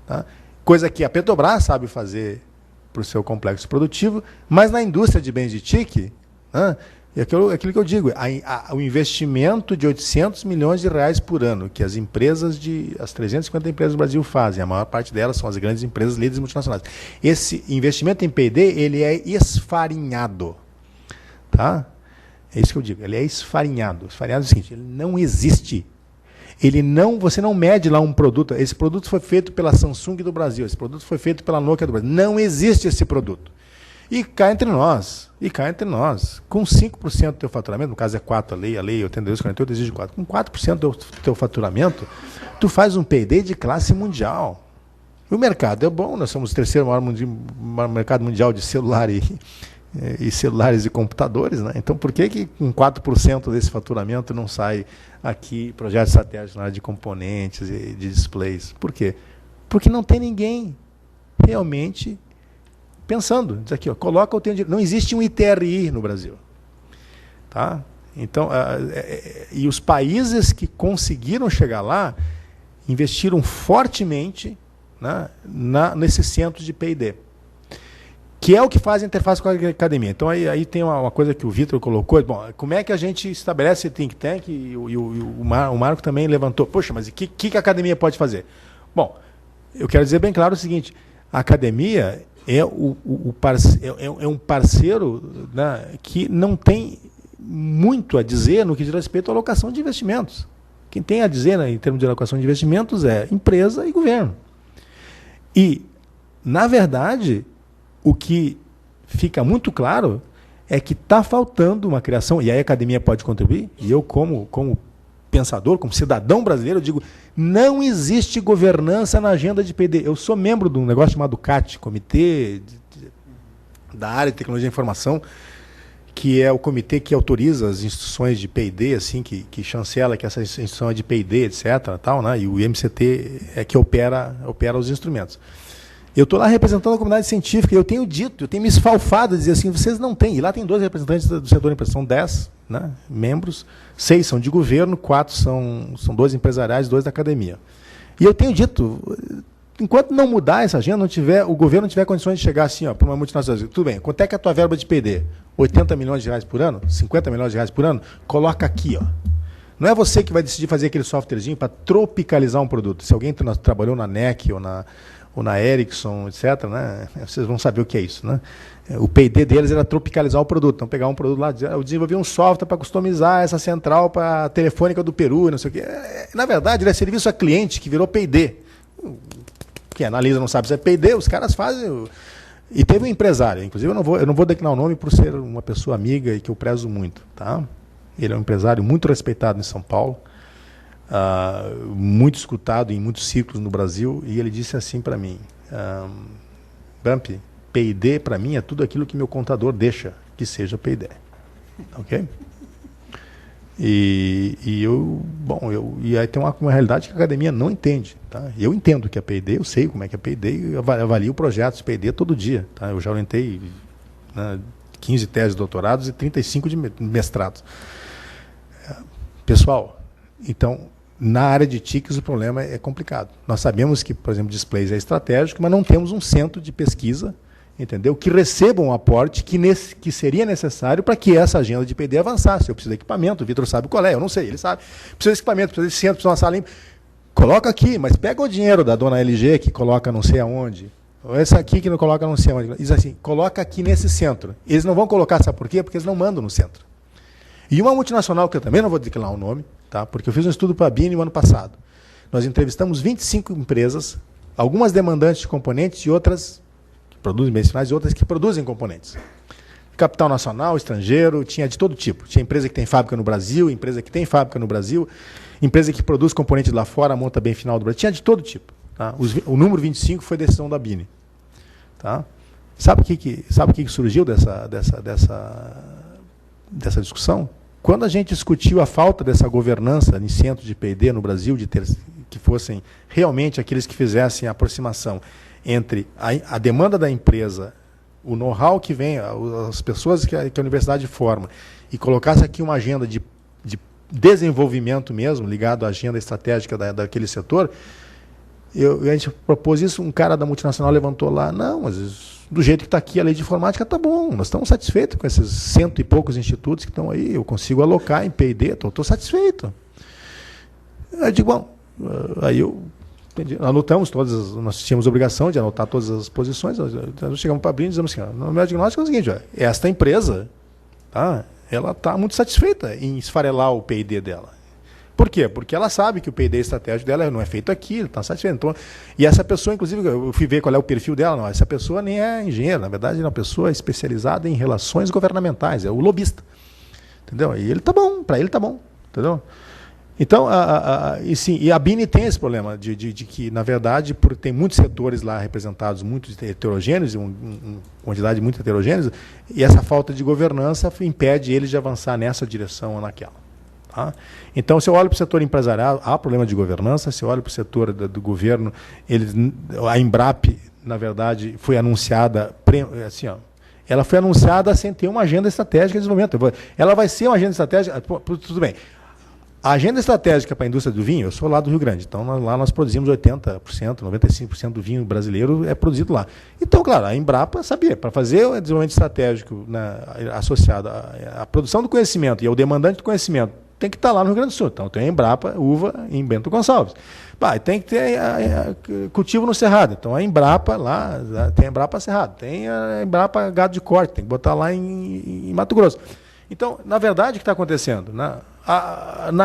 [SPEAKER 3] Tá? Coisa que a Petrobras sabe fazer para o seu complexo produtivo, mas na indústria de bens de TIC, E aquilo que eu digo, o investimento de 800 milhões de reais por ano que as 350 empresas do Brasil fazem, a maior parte delas são as grandes empresas líderes multinacionais. Esse investimento em P&D, ele é esfarinhado. Tá? É isso que eu digo, ele é esfarinhado. Esfarinhado é o seguinte, ele não existe. Você não mede lá um produto. Esse produto foi feito pela Samsung do Brasil, esse produto foi feito pela Nokia do Brasil. Não existe esse produto. E cá entre nós, com 5% do teu faturamento, no caso é 4%, a lei 82/48 exige 4%, com 4% do teu faturamento, tu faz um P&D de classe mundial. O mercado é bom, nós somos o terceiro maior mercado mundial de celular e celulares e computadores, né? Então por que com 4% desse faturamento não sai aqui projetos estratégicos na área de componentes e de displays? Por quê? Porque não tem ninguém realmente pensando, diz aqui, ó, coloca o teu dinheiro. Não existe um ITRI no Brasil. Tá? Então, e os países que conseguiram chegar lá investiram fortemente, né, nesses centros de P&D, que é o que faz a interface com a academia. Então, aí tem uma coisa que o Vitor colocou. Bom, como é que a gente estabelece think tank? E o Marco também levantou. Poxa, mas o que a academia pode fazer? Bom, eu quero dizer bem claro o seguinte, a academia é um parceiro, né, que não tem muito a dizer no que diz respeito à alocação de investimentos. Quem tem a dizer, né, em termos de alocação de investimentos é empresa e governo. E, na verdade, o que fica muito claro é que está faltando uma criação, e aí a academia pode contribuir, e eu como pensador, como cidadão brasileiro, eu digo, não existe governança na agenda de P&D. Eu sou membro de um negócio chamado CAT, Comitê da Área de Tecnologia e Informação, que é o comitê que autoriza as instituições de P&D, assim, que chancela que essa instituição é de P&D, etc. Tal, né? E o IMCT é que opera os instrumentos. Eu estou lá representando a comunidade científica e eu tenho me esfalfado a dizer assim, vocês não têm. E lá tem 2 representantes do setor de empresa, são 10, né, membros, 6 são de governo, 4 são 2 empresariais, 2 da academia. E eu tenho dito, enquanto não mudar essa agenda, o governo não tiver condições de chegar assim, para uma multinacional, tudo bem, quanto é que é a tua verba de P&D? 80 milhões de reais por ano? 50 milhões de reais por ano? Coloca aqui, ó. Não é você que vai decidir fazer aquele softwarezinho para tropicalizar um produto. Se alguém trabalhou na NEC ou na Ericsson, etc., né? Vocês vão saber o que é isso. Né? O P&D deles era tropicalizar o produto. Então, pegar um produto lá, eu desenvolvi um software para customizar essa central para a telefônica do Peru, não sei o quê. Na verdade, ele é serviço a cliente que virou P&D. Quem analisa não sabe se é P&D, os caras fazem... E teve um empresário, inclusive eu não vou declinar o nome por ser uma pessoa amiga e que eu prezo muito. Tá? Ele é um empresário muito respeitado em São Paulo, muito escutado em muitos ciclos no Brasil, e ele disse assim para mim, Bump, P&D para mim é tudo aquilo que meu contador deixa que seja P&D. Ok? E aí tem uma realidade que a academia não entende. Tá? Eu entendo que é P&D, eu sei como é que é P&D, eu avalio projetos P&D todo dia. Tá? Eu já orientei 15 teses de doutorados e 35 de mestrados. Pessoal, então, na área de TICs o problema é complicado. Nós sabemos que, por exemplo, displays é estratégico, mas não temos um centro de pesquisa, entendeu? Que receba um aporte que seria necessário para que essa agenda de P&D avançasse. Eu preciso de equipamento, o Vitor sabe qual é, eu não sei, ele sabe. Preciso de equipamento, preciso de centro, preciso de uma sala limpa. Coloca aqui, mas pega o dinheiro da dona LG que coloca não sei aonde, ou essa aqui que não coloca não sei aonde. Diz assim, coloca aqui nesse centro. Eles não vão colocar, sabe por quê? Porque eles não mandam no centro. E uma multinacional, que eu também não vou declarar o nome, tá? Porque eu fiz um estudo para a BINE no ano passado. Nós entrevistamos 25 empresas, algumas demandantes de componentes e outras que produzem bens finais e outras que produzem componentes. Capital nacional, estrangeiro, tinha de todo tipo. Tinha empresa que tem fábrica no Brasil, empresa que tem fábrica no Brasil, empresa que produz componentes lá fora, monta bem final do Brasil. Tinha de todo tipo. Tá? O número 25 foi decisão da BINE. Tá? Sabe o que surgiu dessa discussão? Quando a gente discutiu a falta dessa governança em centros de P&D no Brasil, que fossem realmente aqueles que fizessem a aproximação entre a demanda da empresa, o know-how que vem, as pessoas que a universidade forma, e colocasse aqui uma agenda de desenvolvimento mesmo, ligado à agenda estratégica daquele setor, a gente propôs isso, um cara da multinacional levantou lá, não, mas do jeito que está aqui a lei de informática, está bom, nós estamos satisfeitos com esses 100 e poucos institutos que estão aí, eu consigo alocar em P&D, estou satisfeito. Eu digo, bom, aí eu entendi, anotamos todas, nós tínhamos obrigação de anotar todas as posições, nós chegamos para abrir e dizemos assim, no meu diagnóstico é o seguinte, esta empresa, tá, ela está muito satisfeita em esfarelar o P&D dela. Por quê? Porque ela sabe que o P&D estratégico dela não é feito aqui, ele está satisfeito. Então, e essa pessoa, inclusive, eu fui ver qual é o perfil dela, não, essa pessoa nem é engenheira, na verdade, é uma pessoa especializada em relações governamentais, é o lobista. Entendeu? E ele está bom, para ele está bom. Entendeu? Então, e a BINE tem esse problema de que, na verdade, tem muitos setores lá representados, muito heterogêneos, uma quantidade muito heterogênea, e essa falta de governança impede eles de avançar nessa direção ou naquela. Tá? Então, se eu olho para o setor empresarial, há problema de governança. Se eu olho para o setor do governo, a Embrap, na verdade, foi anunciada, assim, ela foi anunciada sem ter uma agenda estratégica de desenvolvimento. Ela vai ser uma agenda estratégica, tudo bem. A agenda estratégica para a indústria do vinho, eu sou lá do Rio Grande, então lá nós produzimos 80%, 95% do vinho brasileiro é produzido lá. Então, claro, a Embrapa sabia, para fazer o desenvolvimento estratégico associado à produção do conhecimento e ao demandante do conhecimento, tem que estar lá no Rio Grande do Sul. Então, tem a Embrapa uva em Bento Gonçalves. Tem que ter cultivo no Cerrado. Então, a Embrapa lá, tem a Embrapa Cerrado, tem a Embrapa Gado de Corte, tem que botar lá em Mato Grosso. Então, na verdade, o que está acontecendo? Na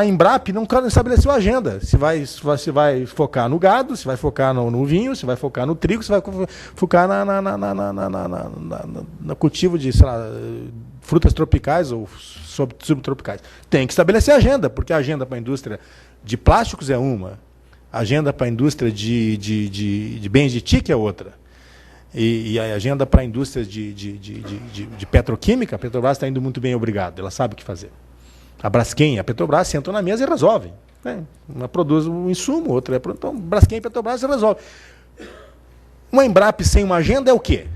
[SPEAKER 3] Embrap não estabeleceu a agenda. Se vai focar no gado, se vai focar no vinho, se vai focar no trigo, se vai focar no cultivo de, sei lá, frutas tropicais ou subtropicais. Tem que estabelecer a agenda, porque a agenda para a indústria de plásticos é uma, a agenda para a indústria de bens de TIC é outra. E a agenda para a indústria de petroquímica, a Petrobras está indo muito bem, obrigado, ela sabe o que fazer. A Braskem, a Petrobras sentam na mesa e resolvem. Uma produz um insumo, outra então Braskem e Petrobras resolvem. Uma Embrap sem uma agenda é o quê?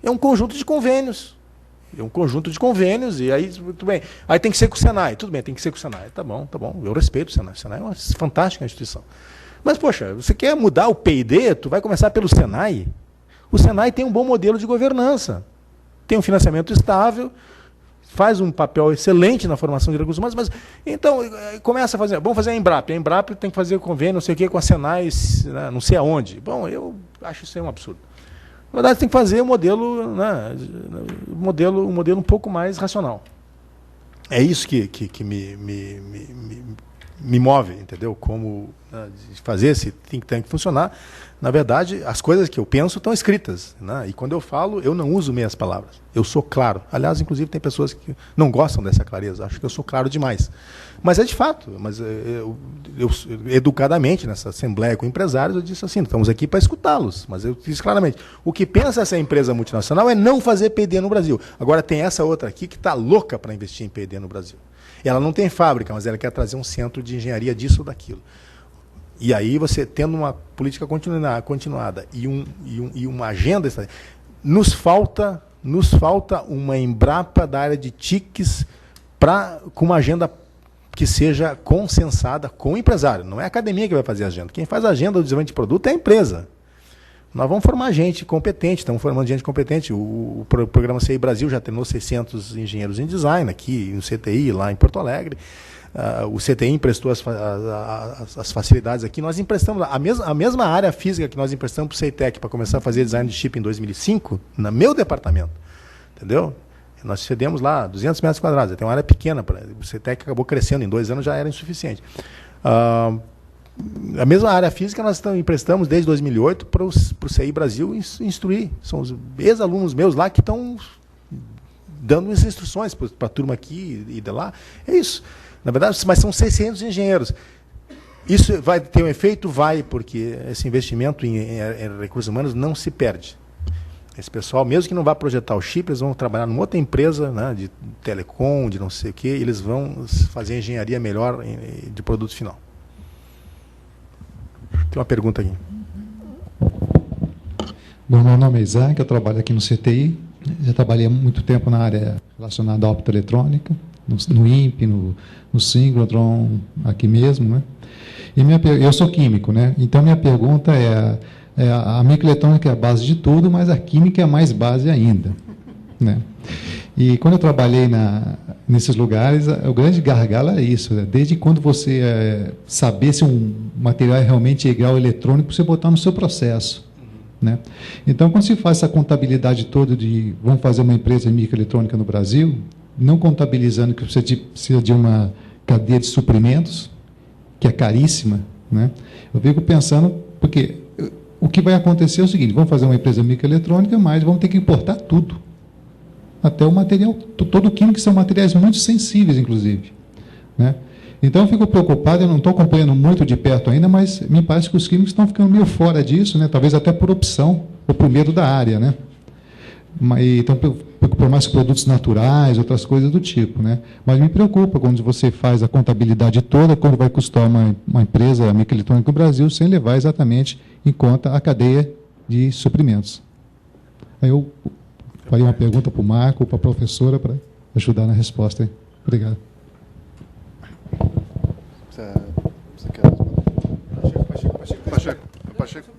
[SPEAKER 3] É um conjunto de convênios. E aí, tudo bem. Aí tem que ser com o Senai. Tudo bem, tem que ser com o Senai. Tá bom. Eu respeito o Senai. O Senai é uma fantástica instituição. Mas, poxa, você quer mudar o P&D, tu vai começar pelo Senai. O Senai tem um bom modelo de governança. Tem um financiamento estável, faz um papel excelente na formação de recursos humanos, mas então começa a fazer, vamos fazer a Embrap. A Embrap tem que fazer convênio, não sei o quê, com a Senai, não sei aonde. Bom, eu acho isso aí um absurdo. Na verdade, tem que fazer um modelo um pouco mais racional. É isso que me move, entendeu? Como fazer esse think tank funcionar. Na verdade, as coisas que eu penso estão escritas, né? E quando eu falo, eu não uso meias palavras. Eu sou claro. Aliás, inclusive, tem pessoas que não gostam dessa clareza. Acho que eu sou claro demais. Mas é de fato. Mas eu educadamente, nessa assembleia com empresários, eu disse assim, estamos aqui para escutá-los. Mas eu disse claramente, o que pensa essa empresa multinacional é não fazer P&D no Brasil. Agora, tem essa outra aqui que está louca para investir em P&D no Brasil. Ela não tem fábrica, mas ela quer trazer um centro de engenharia disso ou daquilo. E aí você, tendo uma política continuada e uma agenda, nos falta uma Embrapa da área de TICs com uma agenda que seja consensada com o empresário. Não é a academia que vai fazer a agenda. Quem faz a agenda do desenvolvimento de produto é a empresa. Nós vamos formar gente competente, estamos formando gente competente. O programa CI Brasil já treinou 600 engenheiros em design aqui, no CTI, lá em Porto Alegre. O CTI emprestou as facilidades aqui. Nós emprestamos a mesma área física que nós emprestamos para o CEITEC para começar a fazer design de chip em 2005, no meu departamento. Entendeu? Nós cedemos lá 200 metros quadrados. Tem uma área pequena. O CEITEC acabou crescendo, em 2 anos já era insuficiente. A mesma área física nós emprestamos desde 2008 para o CI Brasil instruir. São os ex-alunos meus lá que estão dando as instruções para a turma aqui e de lá. É isso. Na verdade, mas são 600 engenheiros. Isso vai ter um efeito? Vai, porque esse investimento em recursos humanos não se perde. Esse pessoal, mesmo que não vá projetar o chip, eles vão trabalhar numa outra empresa, né, de telecom, de não sei o quê, e eles vão fazer engenharia melhor de produto final. Tem uma pergunta aqui.
[SPEAKER 7] Bom, meu nome é Isaac, eu trabalho aqui no CTI. Já trabalhei há muito tempo na área relacionada à optoeletrônica, no INPE, no Synchrotron, aqui mesmo, né? E eu sou químico, né? Então minha pergunta é A microeletrônica é a base de tudo, mas a química é a mais base ainda, né? E quando eu trabalhei nesses lugares, o grande gargalo era isso, né? Desde quando você saber se um material é realmente igual ao eletrônico, você botar no seu processo, né? Então, quando se faz essa contabilidade toda de vamos fazer uma empresa de microeletrônica no Brasil, não contabilizando que você precisa de uma cadeia de suprimentos, que é caríssima, né? Eu fico pensando, porque o que vai acontecer é o seguinte: vamos fazer uma empresa microeletrônica, mas vamos ter que importar tudo. Até o material, todo o químico, que são materiais muito sensíveis, inclusive, né? Então, eu fico preocupado, eu não estou acompanhando muito de perto ainda, mas me parece que os químicos estão ficando meio fora disso, né? Talvez até por opção, ou por medo da área, né? Então, por mais produtos naturais, outras coisas do tipo, né? Mas me preocupa quando você faz a contabilidade toda, quando vai custar uma empresa microeletrônica no Brasil, sem levar exatamente em conta a cadeia de suprimentos. Aí eu faria uma pergunta para o Marco, para a professora, para ajudar na resposta. Hein? Obrigado.
[SPEAKER 5] Você quer responder? Pacheco.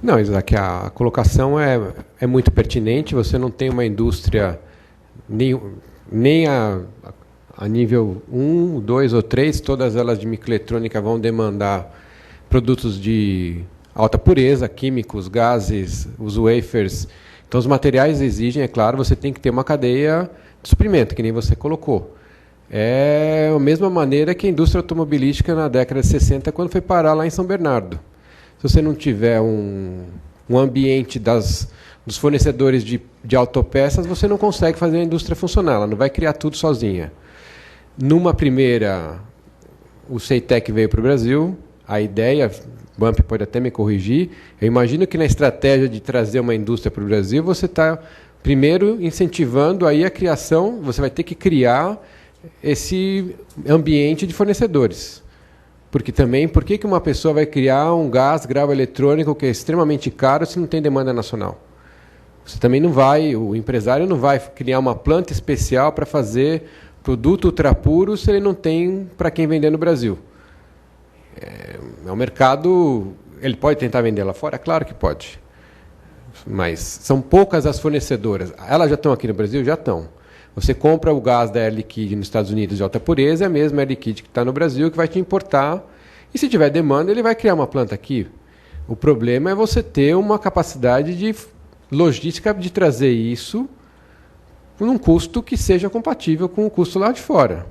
[SPEAKER 2] Não, Isaac, a colocação é muito pertinente. Você não tem uma indústria nem a nível 1, 2 ou 3, todas elas de microeletrônica vão demandar produtos de alta pureza, químicos, gases, os wafers. Então, os materiais exigem, é claro, você tem que ter uma cadeia de suprimento, que nem você colocou. É a mesma maneira que a indústria automobilística na década de 60, quando foi parar lá em São Bernardo. Se você não tiver um ambiente dos fornecedores de autopeças, você não consegue fazer a indústria funcionar, ela não vai criar tudo sozinha. Numa primeira, o CEITEC veio para o Brasil, a ideia, o Bump pode até me corrigir, eu imagino que na estratégia de trazer uma indústria para o Brasil, você está, primeiro, incentivando aí a criação, você vai ter que criar esse ambiente de fornecedores. Porque também, por que uma pessoa vai criar um gás grau eletrônico que é extremamente caro se não tem demanda nacional? Você também não vai, o empresário não vai criar uma planta especial para fazer produto ultrapuro se ele não tem para quem vender no Brasil. É um mercado, ele pode tentar vender lá fora? Claro que pode. Mas são poucas as fornecedoras. Elas já estão aqui no Brasil? Já estão. Você compra o gás da Air Liquide nos Estados Unidos de alta pureza, é a mesma Air Liquide que está no Brasil, que vai te importar. E se tiver demanda, ele vai criar uma planta aqui. O problema é você ter uma capacidade de logística de trazer isso num custo que seja compatível com o custo lá de fora.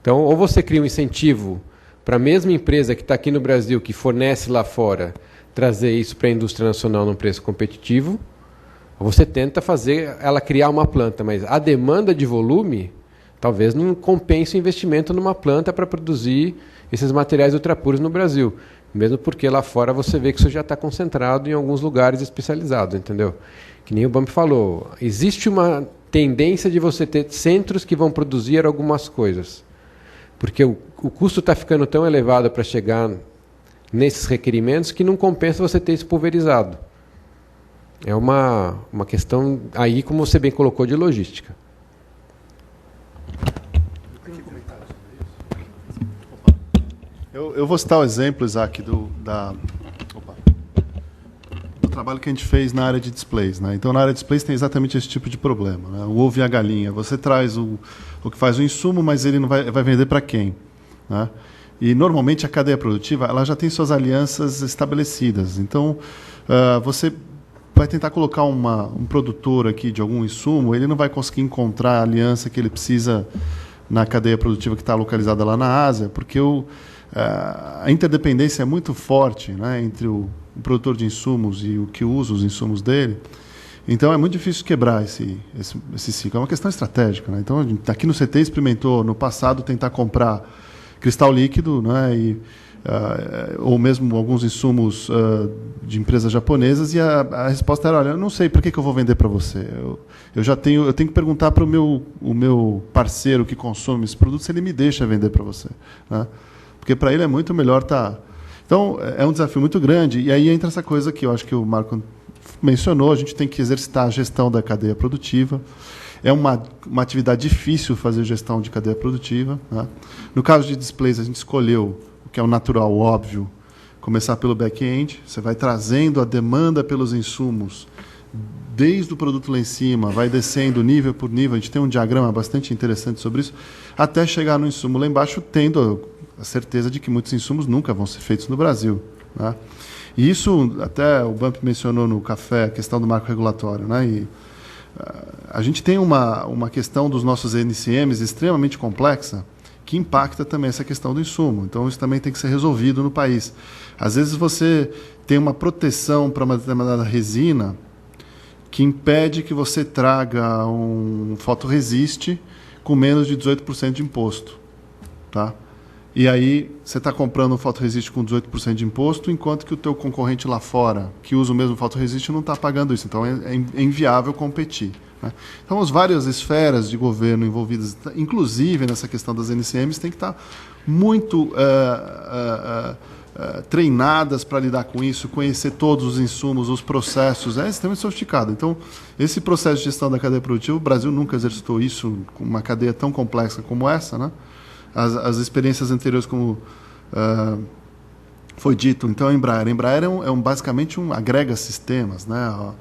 [SPEAKER 2] Então, ou você cria um incentivo para a mesma empresa que está aqui no Brasil, que fornece lá fora, trazer isso para a indústria nacional num preço competitivo, ou você tenta fazer ela criar uma planta, mas a demanda de volume talvez não compense o investimento numa planta para produzir esses materiais ultrapuros no Brasil. Mesmo porque lá fora você vê que isso já está concentrado em alguns lugares especializados, entendeu? Que nem o Bump falou, existe uma tendência de você ter centros que vão produzir algumas coisas. Porque o custo está ficando tão elevado para chegar nesses requerimentos que não compensa você ter isso pulverizado. É uma questão, aí, como você bem colocou, de logística.
[SPEAKER 5] Eu vou citar o exemplo, Isaac, do trabalho que a gente fez na área de displays, né? Então, na área de displays tem exatamente esse tipo de problema, né? O ovo e a galinha. Você traz o que faz o insumo, mas ele não vai vender para quem, né? E, normalmente, a cadeia produtiva ela já tem suas alianças estabelecidas. Então, você vai tentar colocar um produtor aqui de algum insumo, ele não vai conseguir encontrar a aliança que ele precisa na cadeia produtiva que está localizada lá na Ásia, porque a interdependência é muito forte, né, entre o produtor de insumos e o que usa os insumos dele. Então, é muito difícil quebrar esse ciclo. É uma questão estratégica, né? Então, aqui no CT experimentou, no passado, tentar comprar cristal líquido, né, ou mesmo alguns insumos de empresas japonesas, e a resposta era: olha, eu não sei por que eu vou vender para você. Eu tenho que perguntar para o meu parceiro que consome esse produto se ele me deixa vender para você, né? Porque para ele é muito melhor estar. Então, é um desafio muito grande, e aí entra essa coisa que eu acho que o Marco mencionou: a gente tem que exercitar a gestão da cadeia produtiva. É uma atividade difícil fazer gestão de cadeia produtiva, né? No caso de displays, a gente escolheu o que é o natural, o óbvio, começar pelo back-end. Você vai trazendo a demanda pelos insumos desde o produto lá em cima, vai descendo nível por nível. A gente tem um diagrama bastante interessante sobre isso, até chegar no insumo lá embaixo, tendo a certeza de que muitos insumos nunca vão ser feitos no Brasil, né? E isso, até o Bump mencionou no café, a questão do marco regulatório, né? E a gente tem uma questão dos nossos NCMs extremamente complexa, que impacta também essa questão do insumo. Então, isso também tem que ser resolvido no país. Às vezes, você tem uma proteção para uma determinada resina que impede que você traga um fotoresiste com menos de 18% de imposto. Tá? E aí, você está comprando um fotoresiste com 18% de imposto, enquanto que o teu concorrente lá fora, que usa o mesmo fotoresiste, não está pagando isso. Então, é inviável competir, né? Então, as várias esferas de governo envolvidas, inclusive nessa questão das NCMs, têm que estar muito treinadas para lidar com isso, conhecer todos os insumos, os processos. É extremamente sofisticado. Então, esse processo de gestão da cadeia produtiva, o Brasil nunca exercitou isso com uma cadeia tão complexa como essa, né? As experiências anteriores, como foi dito, então, a Embraer basicamente agrega sistemas, né?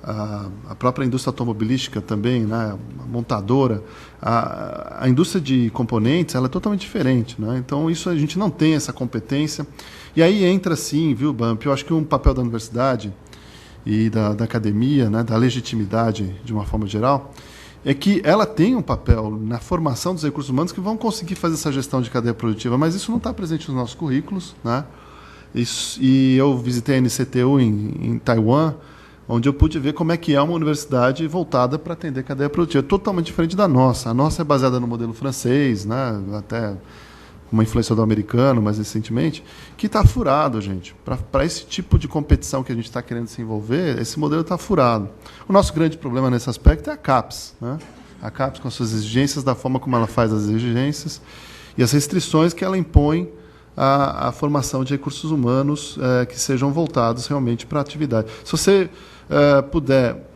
[SPEAKER 5] A própria indústria automobilística também, né? A montadora, a indústria de componentes, ela é totalmente diferente, né? Então, isso a gente não tem essa competência. E aí entra, sim, viu, Bump? Eu acho que um papel da universidade e da academia, né? Da legitimidade, de uma forma geral, é que ela tem um papel na formação dos recursos humanos que vão conseguir fazer essa gestão de cadeia produtiva, mas isso não está presente nos nossos currículos, né? E eu visitei a NCTU em Taiwan, onde eu pude ver como é que é uma universidade voltada para atender cadeia produtiva. É totalmente diferente da nossa. A nossa é baseada no modelo francês, né? Até uma influência do americano, mais recentemente, que está furado, gente. Para esse tipo de competição que a gente está querendo se envolver, esse modelo está furado. O nosso grande problema nesse aspecto é a CAPES, né? A CAPES com as suas exigências, da forma como ela faz as exigências e as restrições que ela impõe à formação de recursos humanos que sejam voltados realmente para a atividade. Se você puder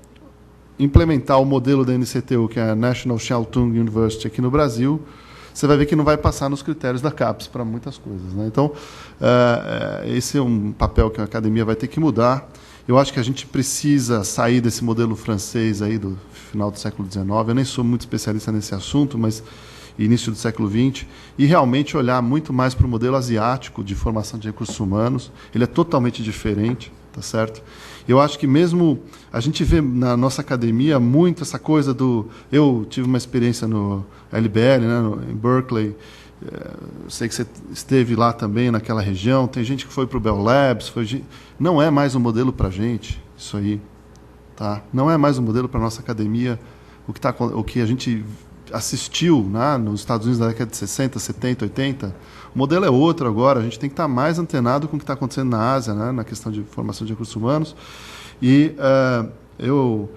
[SPEAKER 5] implementar o modelo da NCTU, que é a National Chiao Tung University aqui no Brasil, você vai ver que não vai passar nos critérios da CAPES para muitas coisas, né? Então, esse é um papel que a academia vai ter que mudar. Eu acho que a gente precisa sair desse modelo francês aí do final do século XIX. Eu nem sou muito especialista nesse assunto, mas início do século XX, e realmente olhar muito mais para o modelo asiático de formação de recursos humanos. Ele é totalmente diferente, tá certo? Eu acho que mesmo a gente vê na nossa academia muito essa coisa do... Eu tive uma experiência no LBL, né, em Berkeley. Sei que você esteve lá também, naquela região. Tem gente que foi para o Bell Labs. Não é mais um modelo para a gente, isso aí. Tá? Não é mais um modelo para a nossa academia. O que a gente assistiu, né, nos Estados Unidos na década de 60, 70, 80, o modelo é outro agora. A gente tem que estar mais antenado com o que está acontecendo na Ásia, né, na questão de formação de recursos humanos. E eu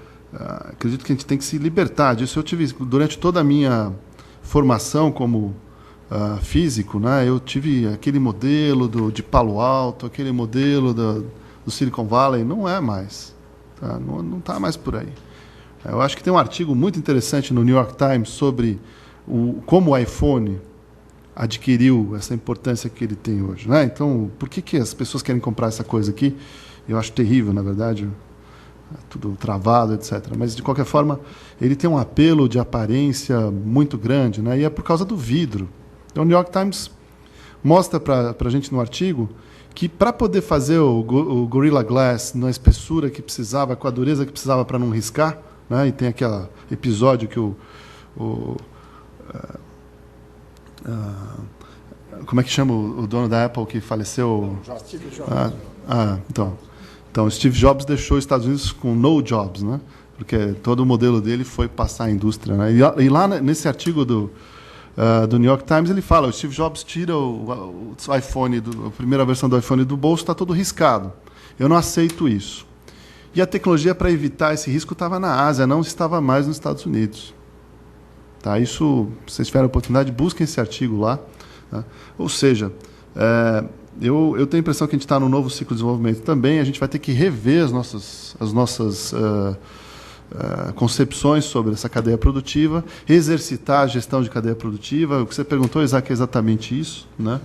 [SPEAKER 5] acredito que a gente tem que se libertar disso. Eu tive, durante toda a minha formação como físico, né, eu tive aquele modelo de Palo Alto, aquele modelo do Silicon Valley. Não é mais. Tá? Não está mais por aí. Eu acho que tem um artigo muito interessante no New York Times sobre como o iPhone adquiriu essa importância que ele tem hoje, né? Então, por que as pessoas querem comprar essa coisa aqui? Eu acho terrível, na verdade, tudo travado, etc. Mas, de qualquer forma, ele tem um apelo de aparência muito grande, né? E é por causa do vidro. Então, o New York Times mostra para a gente no artigo que, para poder fazer o Gorilla Glass na espessura que precisava, com a dureza que precisava para não riscar, né? E tem aquele episódio que como é que chama o dono da Apple que faleceu?
[SPEAKER 1] Steve Jobs.
[SPEAKER 5] Então, Steve Jobs deixou os Estados Unidos com no jobs, né? Porque todo o modelo dele foi passar a indústria, né? E lá nesse artigo do New York Times ele fala: o Steve Jobs tira o iPhone, a primeira versão do iPhone do bolso, está todo riscado. Eu não aceito isso. E a tecnologia para evitar esse risco estava na Ásia, não estava mais nos Estados Unidos. Tá? Isso, se vocês tiverem a oportunidade, busquem esse artigo lá. Tá? Ou seja, eu tenho a impressão que a gente está num novo ciclo de desenvolvimento também. A gente vai ter que rever as nossas concepções sobre essa cadeia produtiva, exercitar a gestão de cadeia produtiva. O que você perguntou, Isaac, é exatamente isso, né?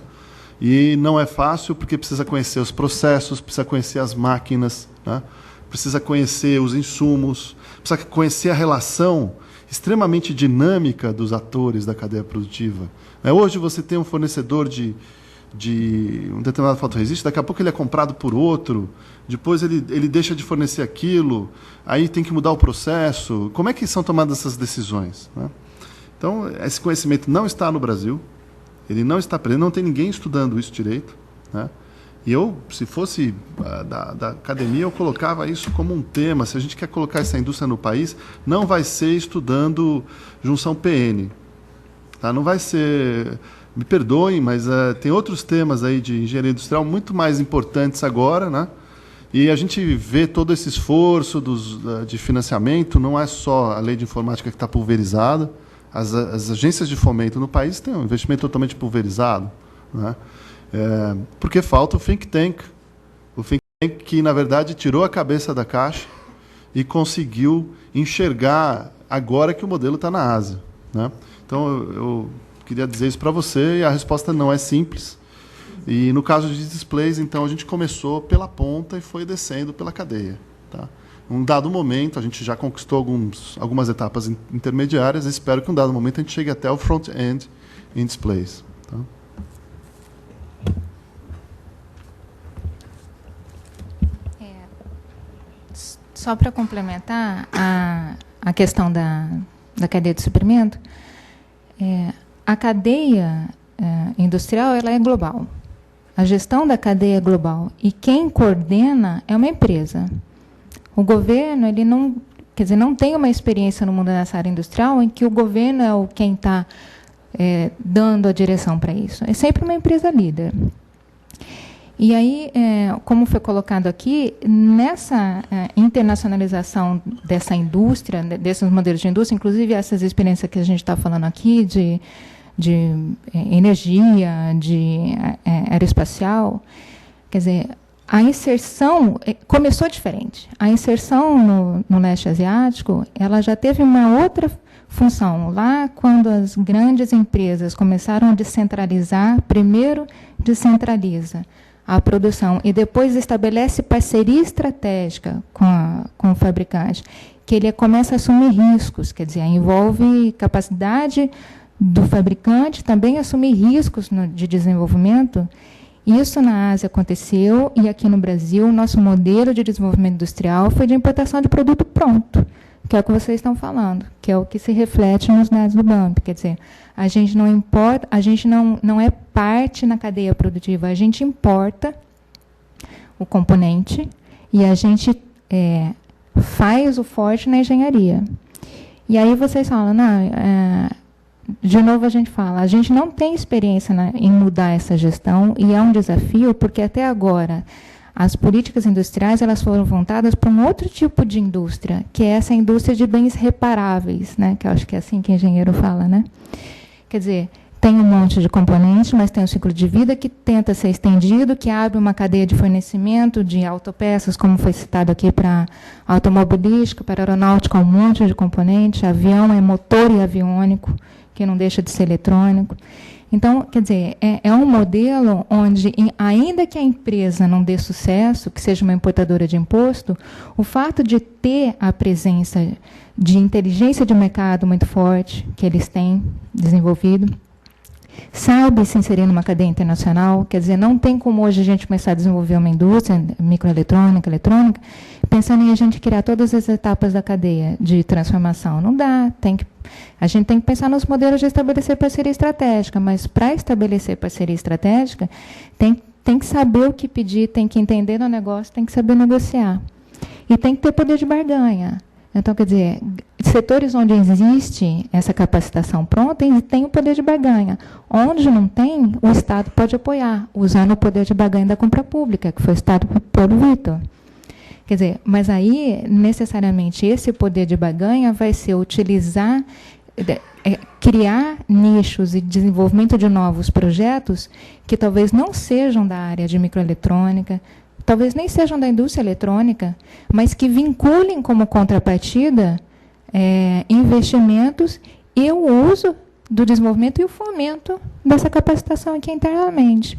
[SPEAKER 5] E não é fácil porque precisa conhecer os processos, precisa conhecer as máquinas, né? Precisa conhecer os insumos, precisa conhecer a relação extremamente dinâmica dos atores da cadeia produtiva. Hoje você tem um fornecedor de um determinado fotorresiste, daqui a pouco ele é comprado por outro, depois ele deixa de fornecer aquilo, aí tem que mudar o processo. Como é que são tomadas essas decisões, né? Então, esse conhecimento não está no Brasil, ele não está presente, não tem ninguém estudando isso direito, né? E eu, se fosse da academia, eu colocava isso como um tema. Se a gente quer colocar essa indústria no país, não vai ser estudando junção PN. Tá? Não vai ser... Me perdoem, mas tem outros temas aí de engenharia industrial muito mais importantes agora, né? E a gente vê todo esse esforço de financiamento, não é só a lei de informática que está pulverizada. As agências de fomento no país têm um investimento totalmente pulverizado, né? Porque falta o think tank. O think tank que, na verdade, tirou a cabeça da caixa e conseguiu enxergar agora que o modelo está na Ásia, né? Então, eu queria dizer isso para você, e a resposta não é simples. E, no caso de displays, então, a gente começou pela ponta e foi descendo pela cadeia. Tá? Num dado momento, a gente já conquistou algumas etapas intermediárias, e espero que, num dado momento, a gente chegue até o front-end em displays. Tá?
[SPEAKER 4] Só para complementar a questão da cadeia de suprimento, a cadeia industrial ela é global. A gestão da cadeia é global. E quem coordena é uma empresa. O governo ele não tem uma experiência no mundo dessa área industrial em que o governo é quem está dando a direção para isso. É sempre uma empresa líder. E aí, como foi colocado aqui, nessa internacionalização dessa indústria, desses modelos de indústria, inclusive essas experiências que a gente está falando aqui de energia, de aeroespacial, quer dizer, a inserção começou diferente. A inserção no leste asiático, ela já teve uma outra função. Lá, quando as grandes empresas começaram a descentralizar, primeiro descentraliza a produção e depois estabelece parceria estratégica com o fabricante, que ele começa a assumir riscos, quer dizer, envolve capacidade do fabricante também assumir riscos de desenvolvimento. Isso na Ásia aconteceu, e aqui no Brasil, o nosso modelo de desenvolvimento industrial foi de importação de produto pronto, que é o que vocês estão falando, que é o que se reflete nos dados do BAMP. Quer dizer, a gente não importa, a gente não é parte na cadeia produtiva, a gente importa o componente e a gente faz o forte na engenharia. E aí vocês falam, de novo a gente não tem experiência em mudar essa gestão, e é um desafio, porque até agora as políticas industriais elas foram voltadas para um outro tipo de indústria, que é essa indústria de bens reparáveis, né? Que eu acho que é assim que o engenheiro fala, né? Quer dizer, tem um monte de componentes, mas tem um ciclo de vida que tenta ser estendido, que abre uma cadeia de fornecimento de autopeças, como foi citado aqui, para automobilística, para aeronáutica, um monte de componentes. Avião é motor e aviônico, que não deixa de ser eletrônico. Então, quer dizer, é um modelo onde, ainda que a empresa não dê sucesso, que seja uma importadora de imposto, o fato de ter a presença de inteligência de mercado muito forte, que eles têm desenvolvido, sabe se inserir numa cadeia internacional, quer dizer, não tem como hoje a gente começar a desenvolver uma indústria microeletrônica, eletrônica, pensando em a gente criar todas as etapas da cadeia de transformação. Não dá, a gente tem que pensar nos modelos de estabelecer parceria estratégica, mas para estabelecer parceria estratégica, tem que saber o que pedir, tem que entender no negócio, tem que saber negociar. E tem que ter poder de barganha. Então, quer dizer, setores onde existe essa capacitação pronta, tem o poder de barganha. Onde não tem, o Estado pode apoiar, usando o poder de barganha da compra pública, que foi citado por Paulo Vitor. Quer dizer, mas aí, necessariamente, esse poder de barganha vai ser criar nichos e desenvolvimento de novos projetos que talvez não sejam da área de microeletrônica, talvez nem sejam da indústria eletrônica, mas que vinculem como contrapartida investimentos e o uso do desenvolvimento e o fomento dessa capacitação aqui internamente.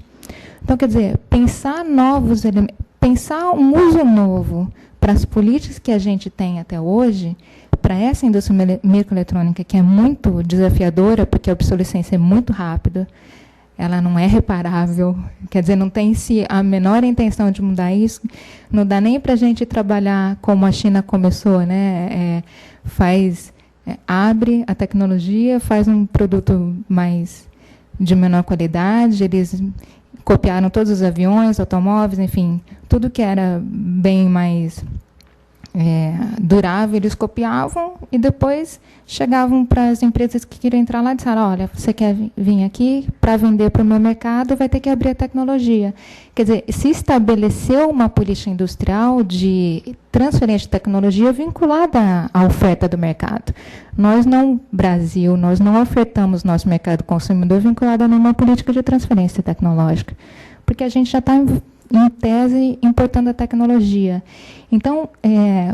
[SPEAKER 4] Então, quer dizer, pensar novos elementos, pensar um uso novo para as políticas que a gente tem até hoje, para essa indústria microeletrônica, que é muito desafiadora, porque a obsolescência é muito rápida, ela não é reparável, quer dizer, não tem a menor intenção de mudar isso, não dá nem para a gente trabalhar como a China começou, né? Abre a tecnologia, faz um produto de menor qualidade, eles copiaram todos os aviões, automóveis, enfim, tudo que era bem mais durável, eles copiavam e depois chegavam para as empresas que queriam entrar lá e disseram, olha, você quer vir aqui para vender para o meu mercado, vai ter que abrir a tecnologia. Quer dizer, se estabeleceu uma política industrial de transferência de tecnologia vinculada à oferta do mercado. Nós não, Brasil, nós não ofertamos nosso mercado consumidor vinculado a nenhuma política de transferência tecnológica, porque a gente já está em tese, importando a tecnologia. Então,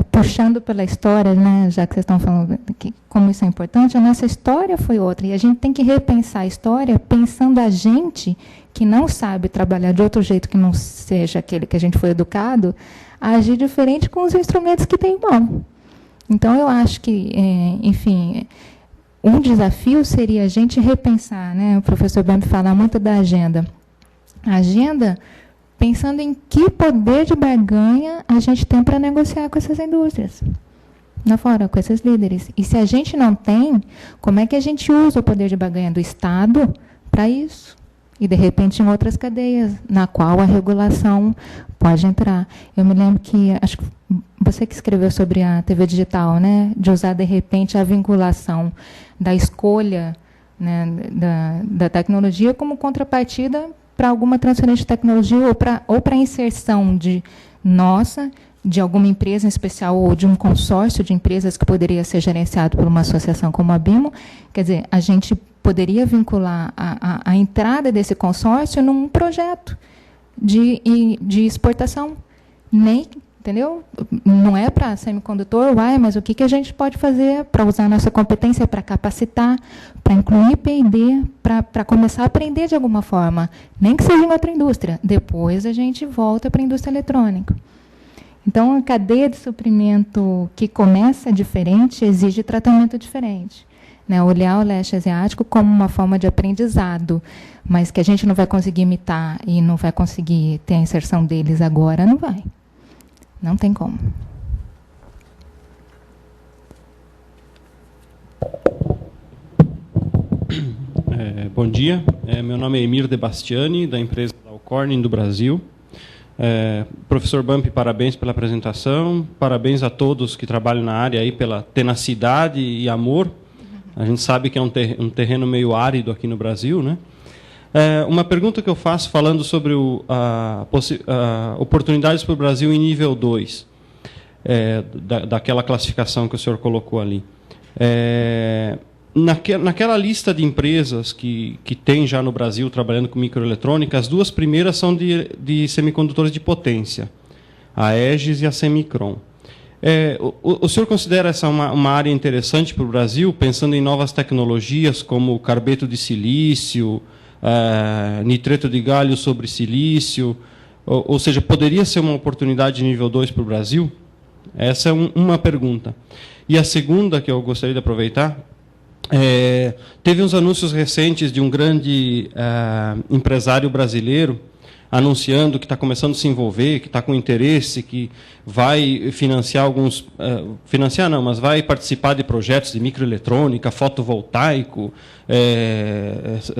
[SPEAKER 4] puxando pela história, né, já que vocês estão falando que, como isso é importante, a nossa história foi outra. E a gente tem que repensar a história pensando a gente, que não sabe trabalhar de outro jeito que não seja aquele que a gente foi educado, a agir diferente com os instrumentos que tem em mão. Então, eu acho que, enfim, um desafio seria a gente repensar, né, o professor Bambi fala muito da agenda. A agenda pensando em que poder de barganha a gente tem para negociar com essas indústrias, lá fora, com esses líderes. E se a gente não tem, como é que a gente usa o poder de barganha do Estado para isso? E, de repente, em outras cadeias, na qual a regulação pode entrar. Eu me lembro que, acho que você que escreveu sobre a TV digital, né, de usar, de repente, a vinculação da escolha, né, da tecnologia como contrapartida para alguma transferência de tecnologia ou para inserção de alguma empresa em especial ou de um consórcio de empresas que poderia ser gerenciado por uma associação como a BIMO. Quer dizer, a gente poderia vincular a entrada desse consórcio num projeto de exportação. Entendeu? Não é para semicondutor, mas o que a gente pode fazer para usar a nossa competência, para capacitar, para incluir P&D, para começar a aprender de alguma forma, nem que seja em outra indústria. Depois a gente volta para a indústria eletrônica. Então, a cadeia de suprimento que começa diferente exige tratamento diferente. Né? Olhar o leste asiático como uma forma de aprendizado, mas que a gente não vai conseguir imitar e não vai conseguir ter a inserção deles agora, não vai. Não tem como.
[SPEAKER 8] Bom dia. Meu nome é Emir De Bastiani, da empresa Alcorn do Brasil. Professor Bampi, parabéns pela apresentação. Parabéns a todos que trabalham na área aí pela tenacidade e amor. A gente sabe que é um terreno meio árido aqui no Brasil, né? Uma pergunta que eu faço falando sobre oportunidades para o Brasil em nível 2, daquela classificação que o senhor colocou ali. Naquela lista de empresas que tem já no Brasil trabalhando com microeletrônica, as duas primeiras são de semicondutores de potência, a Aegis e a Semicron. O senhor considera essa uma área interessante para o Brasil, pensando em novas tecnologias como carbeto de silício, nitreto de galho sobre silício, ou seja, poderia ser uma oportunidade de nível 2 para o Brasil? Essa é uma pergunta. E a segunda, que eu gostaria de aproveitar, teve uns anúncios recentes de um grande empresário brasileiro anunciando que está começando a se envolver, que está com interesse, que vai financiar financiar não, mas vai participar de projetos de microeletrônica, fotovoltaico,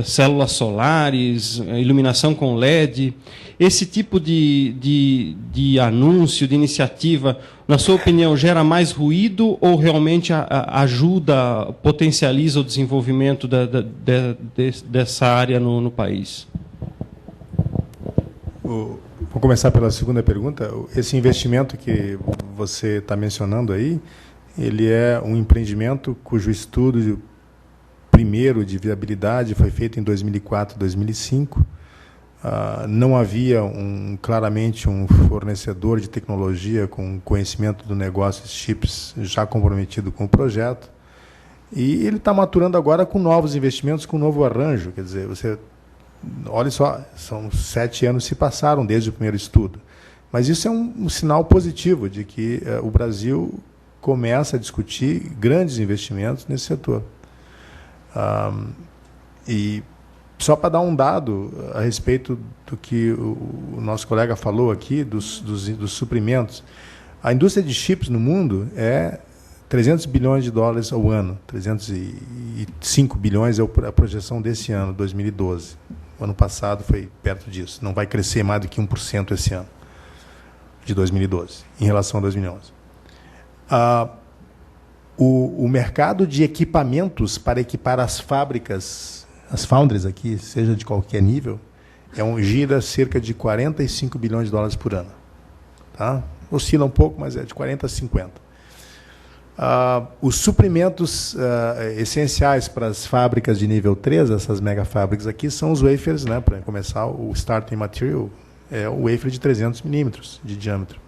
[SPEAKER 8] células solares, iluminação com LED. Esse tipo de anúncio, de iniciativa, na sua opinião, gera mais ruído ou realmente ajuda, potencializa o desenvolvimento dessa área no país?
[SPEAKER 3] Vou começar pela segunda pergunta. Esse investimento que você está mencionando aí, ele é um empreendimento cujo estudo primeiro de viabilidade foi feito em 2004, 2005. não havia claramente um fornecedor de tecnologia com conhecimento do negócio chips já comprometido com o projeto. E ele está maturando agora com novos investimentos, com um novo arranjo. Quer dizer, você olha só, são 7 anos que se passaram desde o primeiro estudo. Mas isso é um sinal positivo de que o Brasil começa a discutir grandes investimentos nesse setor. E só para dar um dado a respeito do que o nosso colega falou aqui, dos suprimentos, a indústria de chips no mundo é 300 bilhões de dólares ao ano, 305 bilhões é a projeção desse ano, 2012. O ano passado foi perto disso, não vai crescer mais do que 1% esse ano, de 2012, em relação a 2011. O mercado de equipamentos para equipar as fábricas, as foundries aqui, seja de qualquer nível, gira cerca de 45 bilhões de dólares por ano. Tá? Oscila um pouco, mas é de 40 a 50. Os suprimentos essenciais para as fábricas de nível 3, essas megafábricas aqui, são os wafers, né? Para começar, o starting material é o wafer de 300 milímetros de diâmetro.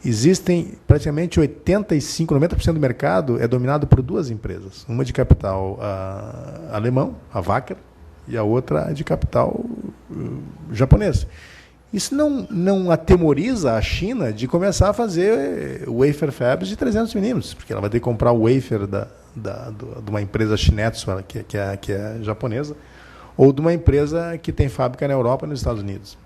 [SPEAKER 3] Existem praticamente 90% do mercado é dominado por 2 empresas. Uma de capital alemão, a Wacker, e a outra de capital japonês. Isso não atemoriza a China de começar a fazer wafer fabs de 300 milímetros, porque ela vai ter que comprar o wafer de uma empresa Shin-Etsu, que é japonesa, ou de uma empresa que tem fábrica na Europa e nos Estados Unidos.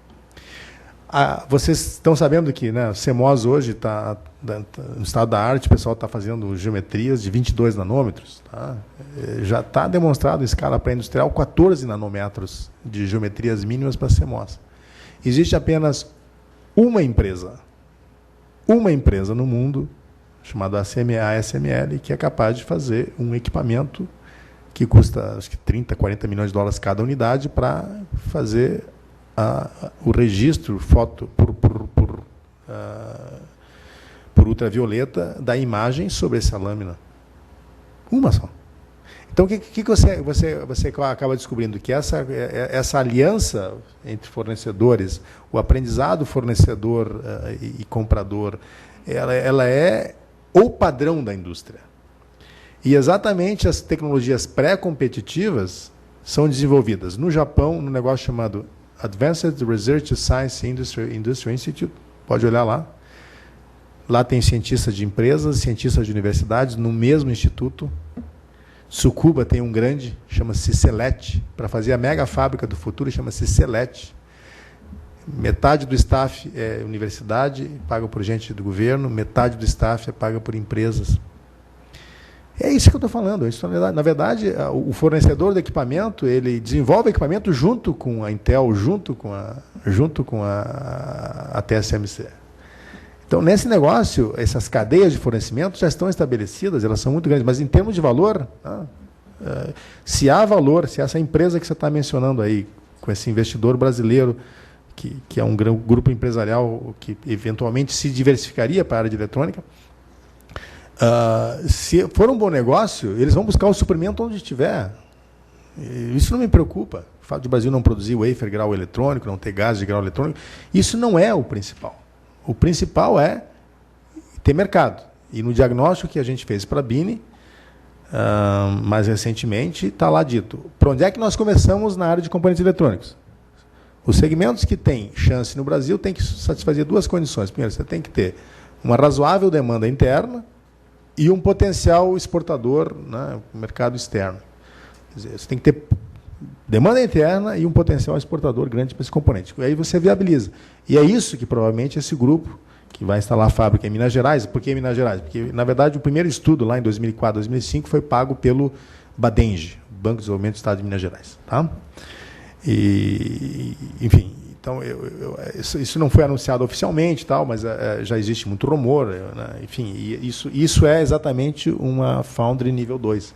[SPEAKER 3] Vocês estão sabendo que, né, CMOS hoje está no estado da arte, o pessoal está fazendo geometrias de 22 nanômetros. Tá? Já está demonstrado em escala pré-industrial 14 nanômetros de geometrias mínimas para CMOS. Existe apenas uma empresa no mundo, chamada ASML, que é capaz de fazer um equipamento que custa, acho que 30, 40 milhões de dólares cada unidade para fazer o registro foto por ultravioleta da imagem sobre essa lâmina. Uma só. Então, o que você acaba descobrindo? Que essa aliança entre fornecedores, o aprendizado fornecedor e comprador, ela é o padrão da indústria. E exatamente as tecnologias pré-competitivas são desenvolvidas no Japão, num negócio chamado Advanced Research Science Industry Institute. Pode olhar lá. Lá tem cientistas de empresas, cientistas de universidades, no mesmo instituto. Tsukuba tem um grande, chama-se Celete, para fazer a mega fábrica do futuro, chama-se Celete. Metade do staff é universidade, paga por gente do governo, metade do staff é paga por empresas. É isso que eu estou falando. Isso, na verdade, o fornecedor do equipamento, ele desenvolve o equipamento junto com a Intel, junto com a TSMC. Então, nesse negócio, essas cadeias de fornecimento já estão estabelecidas, elas são muito grandes, mas em termos de valor, se há valor, se essa empresa que você está mencionando aí, com esse investidor brasileiro, que é um grupo empresarial que eventualmente se diversificaria para a área de eletrônica, se for um bom negócio, eles vão buscar o suprimento onde estiver. Isso não me preocupa. O fato de o Brasil não produzir wafer grau eletrônico, não ter gás de grau eletrônico, isso não é o principal. O principal é ter mercado. E no diagnóstico que a gente fez para a Bini, mais recentemente, está lá dito. Para onde é que nós começamos na área de componentes eletrônicos? Os segmentos que têm chance no Brasil têm que satisfazer 2 condições. Primeiro, você tem que ter uma razoável demanda interna e um potencial exportador, né, no mercado externo. Quer dizer, você tem que ter demanda interna e um potencial exportador grande para esse componente. E aí você viabiliza. E é isso que provavelmente esse grupo, que vai instalar a fábrica em Minas Gerais. Por que Minas Gerais? Porque, na verdade, o primeiro estudo, lá em 2004, 2005, foi pago pelo Badenge, Banco de Desenvolvimento do Estado de Minas Gerais. Tá? E, enfim, então, isso não foi anunciado oficialmente, tal, mas já existe muito rumor. Né? Enfim, isso é exatamente uma Foundry nível 2.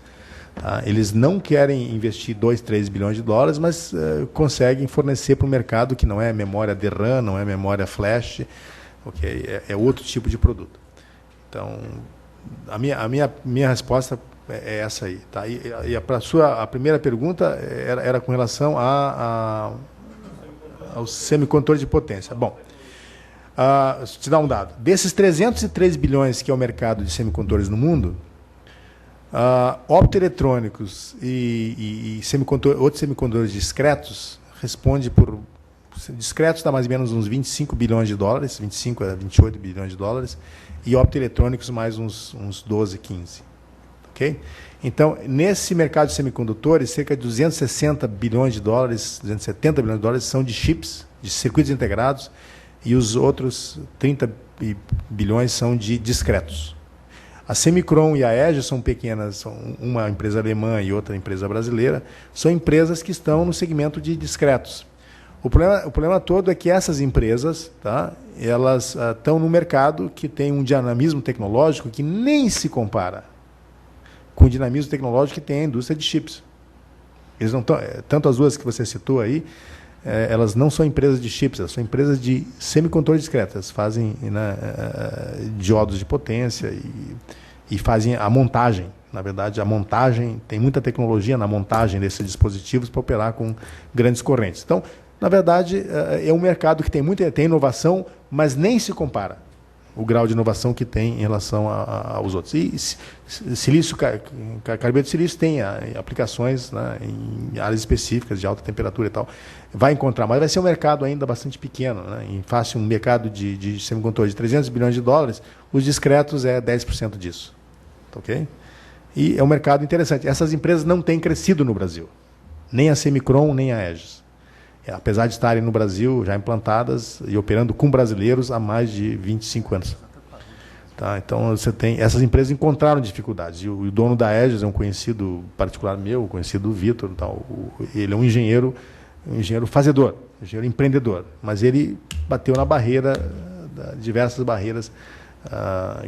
[SPEAKER 3] Tá? Eles não querem investir 2, 3 bilhões de dólares, mas conseguem fornecer para o mercado que não é memória DRAM, não é memória flash, okay? É outro tipo de produto. Então, a minha resposta é essa aí. Tá? E a primeira pergunta era com relação aos semicondutores de potência. Bom, te dar um dado. Desses 303 bilhões que é o mercado de semicondutores no mundo, optoeletrônicos e outros semicondutores discretos responde por... Discretos dá mais ou menos uns 25 bilhões de dólares, 25 a 28 bilhões de dólares, e optoeletrônicos mais uns 12, 15. Okay? Então, nesse mercado de semicondutores, cerca de 260 bilhões de dólares, 270 bilhões de dólares são de chips, de circuitos integrados, e os outros 30 bilhões são de discretos. A Semicron e a EGE são pequenas, são uma empresa alemã e outra empresa brasileira, são empresas que estão no segmento de discretos. O problema todo é que essas empresas, tá, elas estão no mercado que tem um dinamismo tecnológico que nem se compara com o dinamismo tecnológico que tem a indústria de chips. Eles não tão, tanto as duas que você citou aí, elas não são empresas de chips, elas são empresas de semicondutores discretos. Elas fazem diodos de potência e fazem a montagem. Na verdade, a montagem, tem muita tecnologia na montagem desses dispositivos para operar com grandes correntes. Então, na verdade, é um mercado que tem inovação, mas nem se compara o grau de inovação que tem em relação aos outros. E silício, carboidrato de silício tem aplicações, né, em áreas específicas de alta temperatura e tal. Vai encontrar, mas vai ser um mercado ainda bastante pequeno. Né, em face um mercado de semicondutores de 300 bilhões de dólares, os discretos é 10% disso. Ok? E é um mercado interessante. Essas empresas não têm crescido no Brasil, nem a Semicron, nem a Aegis. Apesar de estarem no Brasil já implantadas e operando com brasileiros há mais de 25 anos. Tá? Então, você tem, essas empresas encontraram dificuldades. E o dono da Aegis é um conhecido particular meu, conhecido Vitor. Ele é um engenheiro fazedor, engenheiro empreendedor. Mas ele bateu na barreira, diversas barreiras,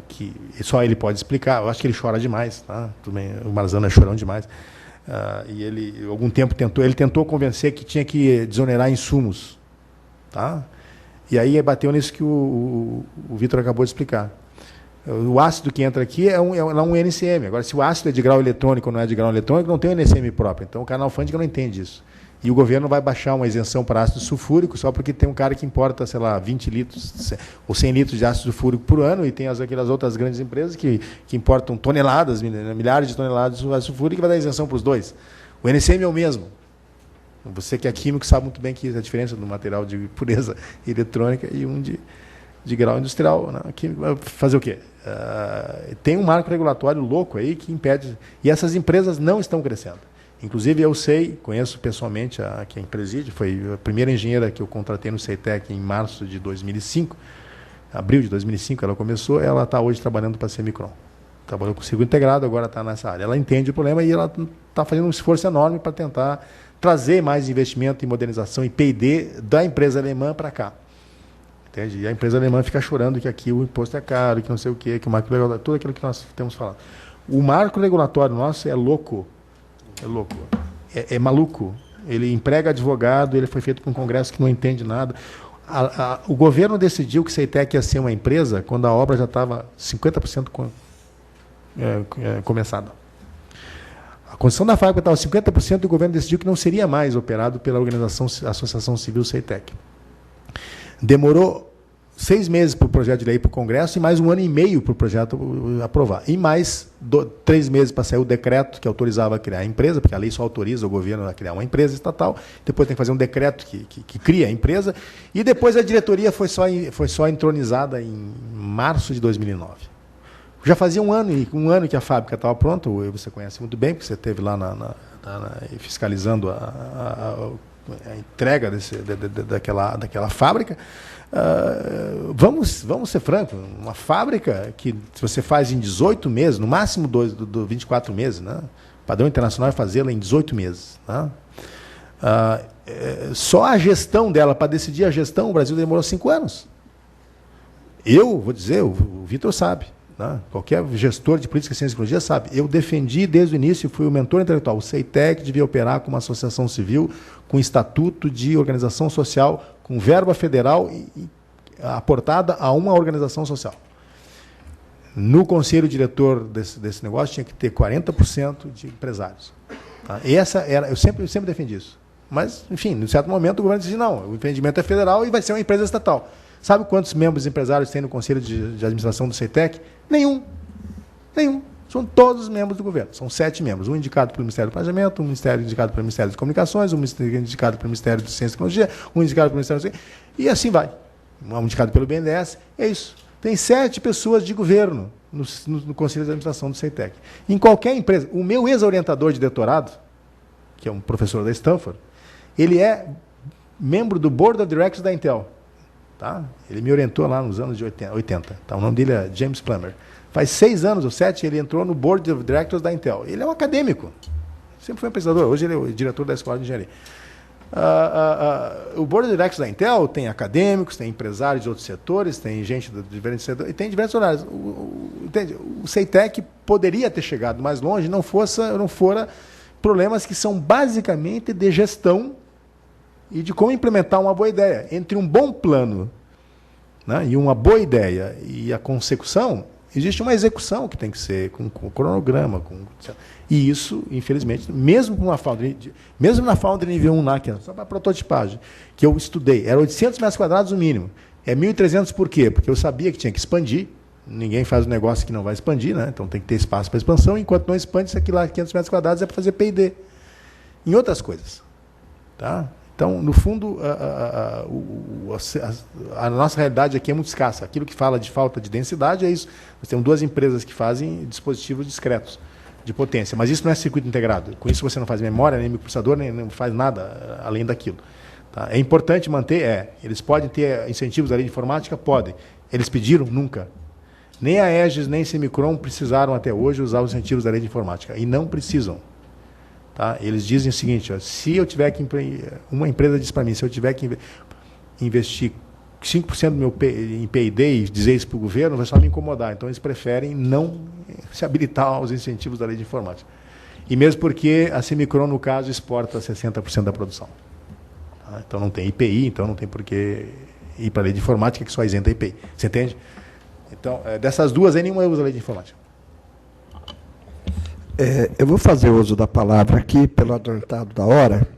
[SPEAKER 3] que só ele pode explicar. Eu acho que ele chora demais. Tá? Tudo bem, o Marzano é chorão demais. E ele, algum tempo, tentou convencer que tinha que desonerar insumos. Tá? E aí bateu nisso que o Vitor acabou de explicar. O ácido que entra aqui é um NCM. Agora, se o ácido é de grau eletrônico ou não é de grau eletrônico, não tem um NCM próprio. Então, o canal alfândega não entende isso. E o governo vai baixar uma isenção para ácido sulfúrico só porque tem um cara que importa, sei lá, 20 litros ou 100 litros de ácido sulfúrico por ano, e tem aquelas outras grandes empresas que importam toneladas, milhares de toneladas de ácido sulfúrico, e vai dar isenção para os dois. O NCM é o mesmo. Você que é químico sabe muito bem que a diferença do material de pureza eletrônica e um de grau industrial. Né? Fazer o quê? Tem um marco regulatório louco aí que impede. E essas empresas não estão crescendo. Inclusive, eu conheço pessoalmente quem preside, foi a primeira engenheira que eu contratei no CEITEC em março de 2005, abril de 2005 ela começou, ela está hoje trabalhando para a Semicron. Trabalhou com circuito integrado, agora está nessa área. Ela entende o problema e ela está fazendo um esforço enorme para tentar trazer mais investimento em modernização e P&D da empresa alemã para cá. Entende? E a empresa alemã fica chorando que aqui o imposto é caro, que não sei o quê, que o marco regulatório, tudo aquilo que nós temos falado. O marco regulatório nosso é louco. É louco. É maluco. Ele emprega advogado, ele foi feito por um congresso que não entende nada. O governo decidiu que a CEITEC ia ser uma empresa quando a obra já estava 50% começada. A construção da fábrica estava 50% e o governo decidiu que não seria mais operado pela Associação Civil CEITEC. Demorou 6 meses para o projeto de lei para o Congresso e mais 1 ano e meio para o projeto aprovar. E mais 3 meses para sair o decreto que autorizava a criar a empresa, porque a lei só autoriza o governo a criar uma empresa estatal, depois tem que fazer um decreto que cria a empresa, e depois a diretoria foi só entronizada em março de 2009. Já fazia um ano que a fábrica estava pronta, você conhece muito bem, porque você esteve lá fiscalizando a entrega daquela fábrica. Vamos ser francos, uma fábrica que se você faz em 18 meses, no máximo 24 meses, né? O padrão internacional é fazê-la em 18 meses. Né? Só a gestão dela, para decidir a gestão, o Brasil demorou 5 anos. Eu vou dizer, o Vitor sabe, né? Qualquer gestor de política, ciência e tecnologia sabe, eu defendi desde o início, fui o mentor intelectual, o CEITEC devia operar como uma associação civil, com estatuto de organização social, com verba federal aportada a uma organização social. No conselho diretor desse negócio tinha que ter 40% de empresários. Tá? Eu sempre defendi isso. Mas, enfim, em certo momento o governo disse, não, o empreendimento é federal e vai ser uma empresa estatal. Sabe quantos membros empresários tem no Conselho de Administração do CETEC? Nenhum. São todos membros do governo. São 7 membros. Um indicado pelo Ministério do Planejamento, um indicado pelo Ministério das Comunicações, um indicado pelo Ministério de Ciência e Tecnologia, um indicado pelo Ministério da Ciência, e assim vai. Um indicado pelo BNDES. É isso. Tem 7 pessoas de governo no Conselho de Administração do CETEC. Em qualquer empresa, o meu ex-orientador de doutorado, que é um professor da Stanford, ele é membro do Board of Directors da Intel. Tá? Ele me orientou lá nos anos de 80. Tá? O nome dele é James Plummer. Faz 6 anos ou 7 ele entrou no Board of Directors da Intel. Ele é um acadêmico. Sempre foi um pesquisador. Hoje ele é o diretor da Escola de Engenharia. O Board of Directors da Intel tem acadêmicos, tem empresários de outros setores, tem gente de diferentes setores, e tem diversos horários. O CETEC poderia ter chegado mais longe, não fora problemas que são basicamente de gestão e de como implementar uma boa ideia. Entre um bom plano, né, e uma boa ideia e a consecução, existe uma execução que tem que ser com cronograma. E isso, infelizmente, mesmo na Foundry nível 1, lá, só para prototipagem, que eu estudei, era 800 metros quadrados o mínimo. É 1.300 por quê? Porque eu sabia que tinha que expandir. Ninguém faz um negócio que não vai expandir, né? Então tem que ter espaço para expansão. Enquanto não expande, isso aqui lá, 500 metros quadrados, é para fazer P&D. Em outras coisas. Tá? Então, no fundo, a nossa realidade aqui é muito escassa. Aquilo que fala de falta de densidade é isso. Nós temos 2 empresas que fazem dispositivos discretos de potência, mas isso não é circuito integrado. Com isso você não faz memória, nem microprocessador, nem não faz nada além daquilo. Tá? É importante manter, eles podem ter incentivos da lei de informática? Podem. Eles pediram? Nunca. Nem a Aegis, nem a Semicron precisaram até hoje usar os incentivos da lei de informática. E não precisam. Tá? Eles dizem o seguinte, se eu tiver que... Uma empresa diz para mim, se eu tiver que investir 5% do meu em P&D e dizer isso para o governo, vai só me incomodar. Então, eles preferem não se habilitar aos incentivos da lei de informática. E mesmo porque a Semicron, no caso, exporta 60% da produção. Tá? Então, não tem IPI, então não tem por que ir para a lei de informática, que só isenta IPI. Você entende? Então, dessas duas, nenhuma usa a lei de informática.
[SPEAKER 1] Eu vou fazer uso da palavra aqui, pelo adiantado da hora,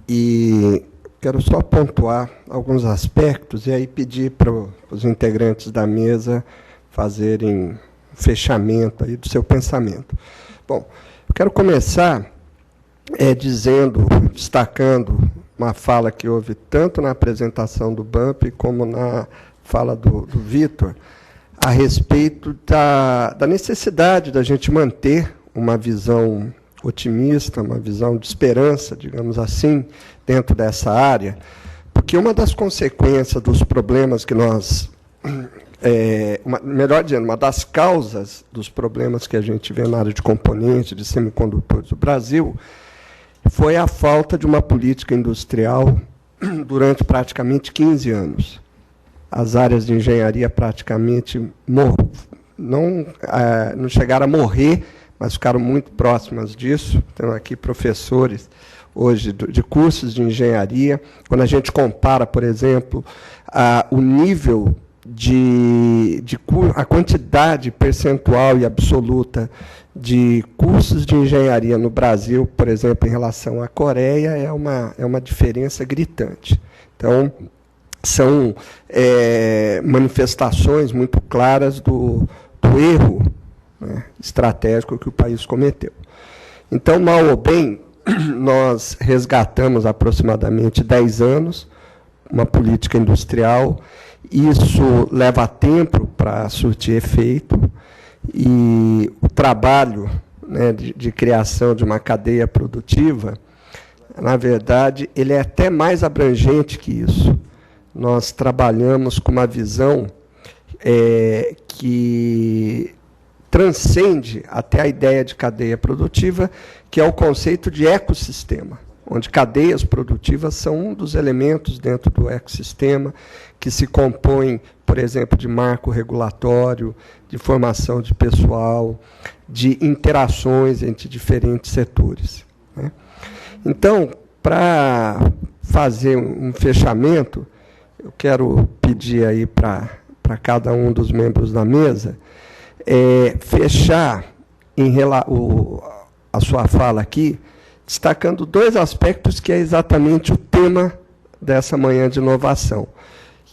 [SPEAKER 1] e quero só pontuar alguns aspectos e aí pedir para os integrantes da mesa fazerem fechamento aí do seu pensamento. Bom, eu quero começar destacando uma fala que houve tanto na apresentação do BAMP como na fala do Vitor, a respeito da necessidade da gente manter uma visão otimista, uma visão de esperança, digamos assim, dentro dessa área, porque uma das consequências dos problemas que nós... melhor dizendo, uma das causas dos problemas que a gente vê na área de componentes, de semicondutores do Brasil, foi a falta de uma política industrial durante praticamente 15 anos. As áreas de engenharia praticamente não chegaram a morrer, mas ficaram muito próximas disso. Temos aqui professores hoje de cursos de engenharia. Quando a gente compara, por exemplo, o nível a quantidade percentual e absoluta de cursos de engenharia no Brasil, por exemplo, em relação à Coreia, é uma diferença gritante. Então, são manifestações muito claras do erro, né, estratégico que o país cometeu. Então, mal ou bem, nós resgatamos aproximadamente 10 anos uma política industrial. Isso leva tempo para surtir efeito, e o trabalho, né, de criação de uma cadeia produtiva, na verdade, ele é até mais abrangente que isso. Nós trabalhamos com uma visão que transcende até a ideia de cadeia produtiva, que é o conceito de ecossistema, onde cadeias produtivas são um dos elementos dentro do ecossistema, que se compõem, por exemplo, de marco regulatório, de formação de pessoal, de interações entre diferentes setores, né? Então, para fazer um fechamento, eu quero pedir aí para cada um dos membros da mesa fechar a sua fala aqui, destacando 2 aspectos que é exatamente o tema dessa manhã de inovação,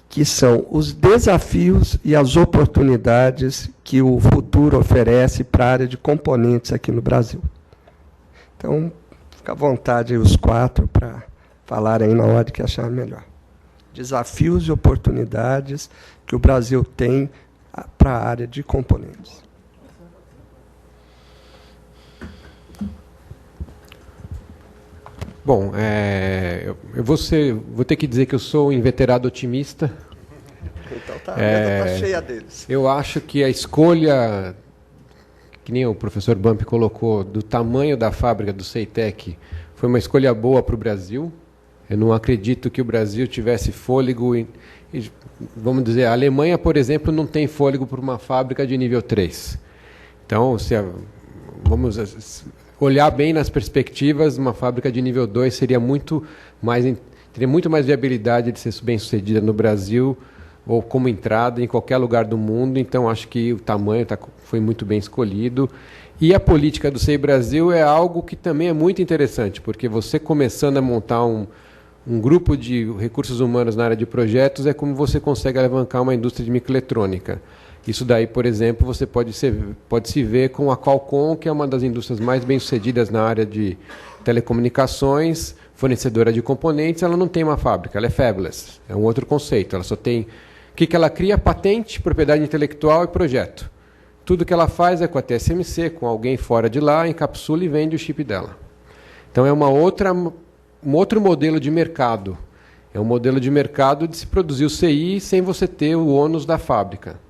[SPEAKER 1] que são os desafios e as oportunidades que o futuro oferece para a área de componentes aqui no Brasil. Então, fica à vontade aí os 4 para falarem na hora que achar melhor. Desafios e oportunidades que o Brasil tem para a área de componentes.
[SPEAKER 2] Bom, eu vou ter que dizer que eu sou um inveterado otimista.
[SPEAKER 1] Então a mesa está cheia deles.
[SPEAKER 2] Eu acho que a escolha, que nem o professor Bump colocou, do tamanho da fábrica do Ceitec, foi uma escolha boa para o Brasil. Eu não acredito que o Brasil tivesse fôlego. Vamos dizer, a Alemanha, por exemplo, não tem fôlego para uma fábrica de nível 3. Então, vamos olhar bem nas perspectivas, uma fábrica de nível 2 teria muito mais viabilidade de ser bem-sucedida no Brasil ou como entrada em qualquer lugar do mundo. Então, acho que o tamanho foi muito bem escolhido. E a política do SEI Brasil é algo que também é muito interessante, porque você começando a montar um grupo de recursos humanos na área de projetos é como você consegue alavancar uma indústria de microeletrônica. Isso daí, por exemplo, você pode se ver com a Qualcomm, que é uma das indústrias mais bem-sucedidas na área de telecomunicações, fornecedora de componentes. Ela não tem uma fábrica, ela é fabless, é um outro conceito. Ela só tem... O que ela cria? Patente, propriedade intelectual e projeto. Tudo que ela faz é com a TSMC, com alguém fora de lá, encapsula e vende o chip dela. Então, é um outro modelo de mercado. É um modelo de mercado de se produzir o CI sem você ter o ônus da fábrica.